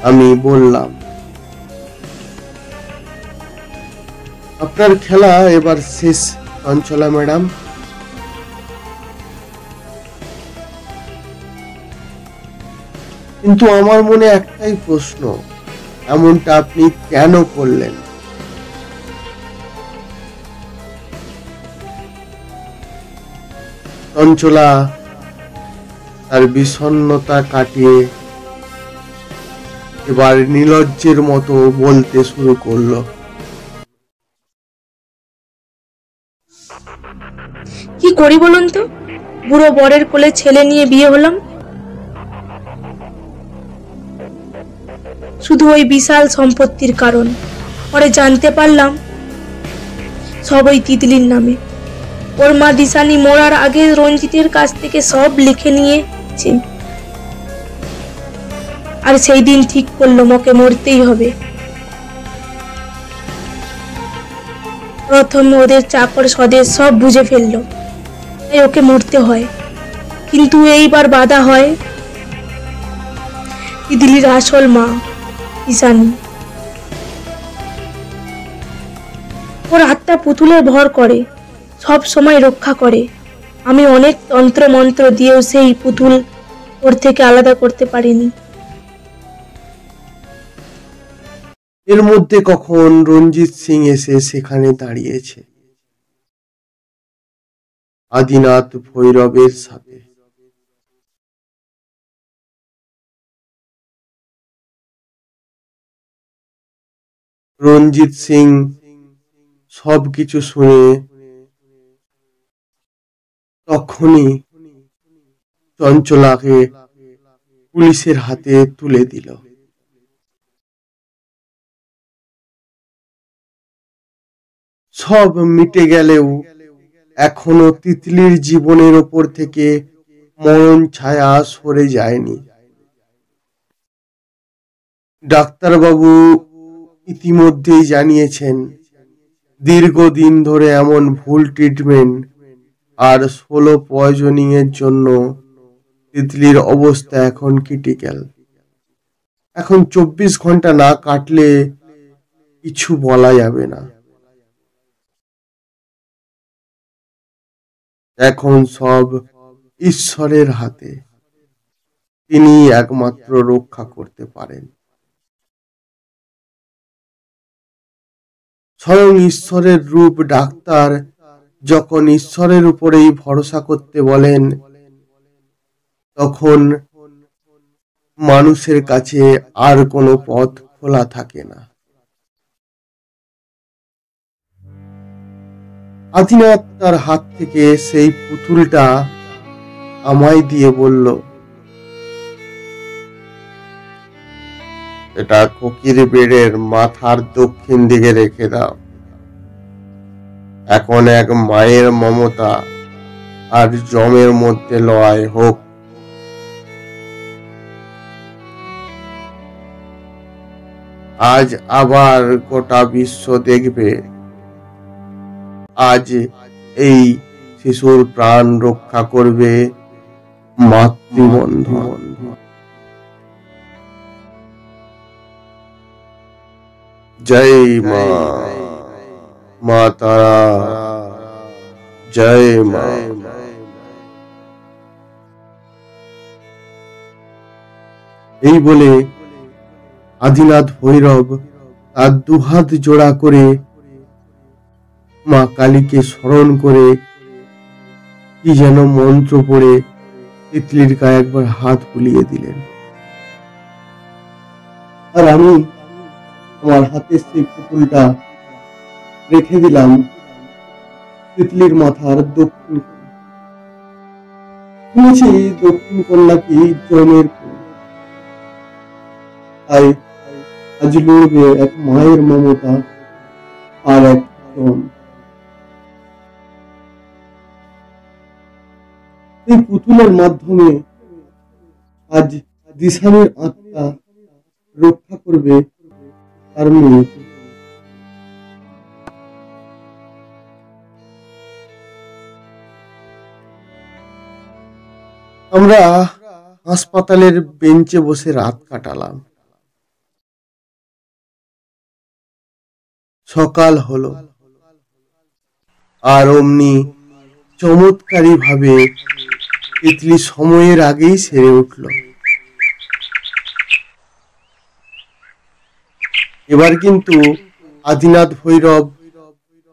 আমি বললাম, আপনার খেলা এবার শেষ চঞ্চলা ম্যাডাম। কিন্তু আমার মনে একটাই প্রশ্ন, এমনটা আপনি কেন করলেন? চঞ্চলা তার বিষণ্ণতা কাটিয়ে এবার নির্লজ্জের মতো বলতে শুরু করলো, কি করি বলুন তো? বুড়ো বরের কোলে ছেলে নিয়ে বিয়ে হলাম, শুধু ওই বিশাল সম্পত্তির কারণ। পরে জানতে পারলাম সব ওই তিতলির নামে। ওর মা দিশানি মরার আগে রঞ্জিতের কাছ থেকে সব লিখে নিয়েছে, আর সেই দিন ঠিক করলো ওকে মরতেই হবে। প্রথমে ওদের চাকর স্বদেশ সব বুঝে ফেললো, তাই ওকে মরতে হয়। কিন্তু এইবার বাধা হয় তিতলির আসল মা দিশানি। ওর আত্মা পুতুলের ভর করে, সব সময় রক্ষা করে। আমি অনেক তন্ত্র মন্ত্র দিয়েও সেই পুতুল ওর থেকে আলাদা করতে পারিনি। এর মধ্যে কখন রঞ্জিত সিং এসে সেখানে দাঁড়িয়েছে আদিনাথ ভৈরবের সাথে। রঞ্জিত সিং সবকিছু শুনে তখনই চঞ্চলাকে পুলিশের হাতে তুলে দিল। সব মিটে গেলেও এখনো তিতলির জীবনের ওপর থেকে মরণ ছায়া সরে যায়নি। ডাক্তারবাবু ইতিমধ্যেই জানিয়েছেন, দীর্ঘদিন ধরে এমন ভুল ট্রিটমেন্ট আর 16 পয়জনিং এর জন্য তিতলির অবস্থা এখন ক্রিটিক্যাল। এখন 24 ঘন্টা না কাটলে কিছু বলা যাবে না। এখন সব ঈশ্বরের হাতে, তিনি একমাত্র রক্ষা করতে পারেন। স্বয়ং ঈশ্বরের রূপ ডাক্তার যখন ঈশ্বরের উপরেই ভরসা করতে বলেন, তখন মানুষের কাছে আর কোনো পথ খোলা থাকে না। আদিনাথ তার হাত থেকে সেই পুতুলটা আমায় দিয়ে বলল, এটা কোকির বেড়ের মাথার দক্ষিণ দিকে রেখে দাও। এখন এক মায়ের মমতা আর জমের মধ্যে লড়াই হোক। আজ আবার গোটা বিশ্ব দেখবে, আজ এই শিশুর প্রাণ রক্ষা করবে মাতৃবন্ধন। জয় মা, মা তারা, জয় মা। এই বলে আদিনাথ ভৈরব তার দুহাত জোড়া করে মা কালীকে স্মরণ করে কি যেন মন্ত্র পড়ে তিতলির গায়ে একবার হাত বুলিয়ে দিলেন। আর আমি আমার হাতের সেই পুতুলটা রেখে দিলাম তিতলির মাথার দক্ষিণ। শুনেছি দক্ষিণ কোণ নাকি জমের কোণ, তাই আজ লড়বে এক মায়ের মমতা আর এক জম। এই পুতুলের মাধ্যমে আজ দিশানের আত্মা রক্ষা করবে তার মেয়েকে। আমরা হাসপাতালের বেঞ্চে বসে রাত কাটালাম। সকাল হলো, আর অমনি চমৎকারী ভাবে তিতলি সময়ের আগেই সেরে উঠল। এবার কিন্তু আদিনাথ ভৈরব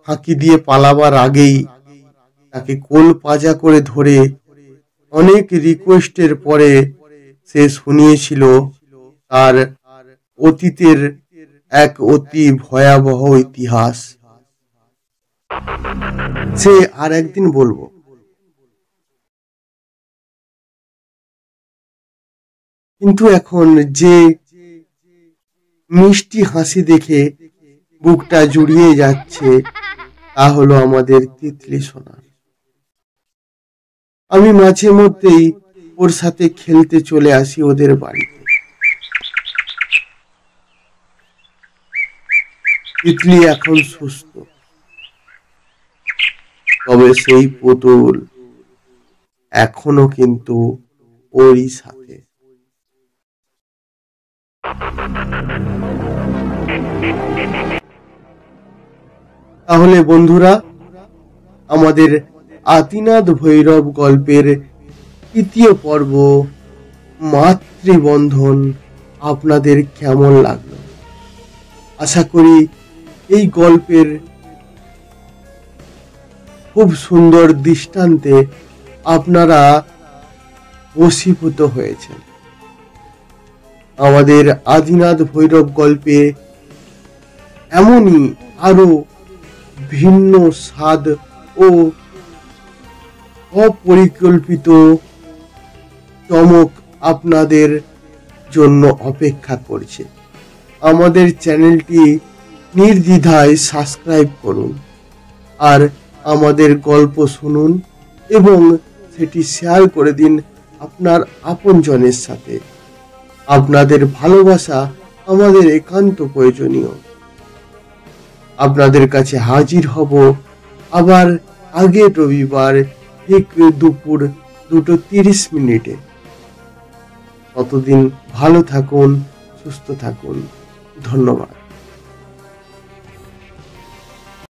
ফাঁকি দিয়ে পালাবার আগেই তাকে কোল পাজা করে ধরে অনেক রিকোয়েস্টের পরে সে শুনিয়েছিল তার অতীতের এক অতি ভয়াবহ ইতিহাস। সে আর একদিন বলবো। কিন্তু এখন যে মিষ্টি হাসি দেখে বুকটা জুড়িয়ে যাচ্ছে তা হলো আমাদের তিতলি সোনা। আমি মাঝে মধ্যেই ওর সাথে খেলতে চলে আসি ওদের বাড়িতে। তিতলি এখন সুস্থ, তবে সেই পুতুল এখনো কিন্তু ওরই সাথে। তাহলে বন্ধুরা, আমাদের আদিনাথ ভৈরব গল্পের তৃতীয় পর্ব মাতৃবন্ধন আপনাদের কেমন লাগলো? আশা করি এই গল্পের খুব সুন্দর দৃষ্টান্তে আপনারা বশীভূত হয়েছেন। আমাদের আদিনাথ ভৈরব গল্পে এমনই আরো ভিন্ন স্বাদ ও অপরিকল্পিত চমক আপনাদের জন্য অপেক্ষা করছে। আমাদের চ্যানেলটি নির্দ্বিধায় সাবস্ক্রাইব করুন, আর আমাদের গল্প শুনুন এবং সেটি শেয়ার করে দিন আপনার আপনজনের সাথে। আপনাদের ভালোবাসা আমাদের একান্ত প্রয়োজনীয়। আপনাদের কাছে হাজির হব আবার আগের রবিবার ঠিক দুপুর 2:30। ততদিন ভালো থাকুন, সুস্থ থাকুন। ধন্যবাদ।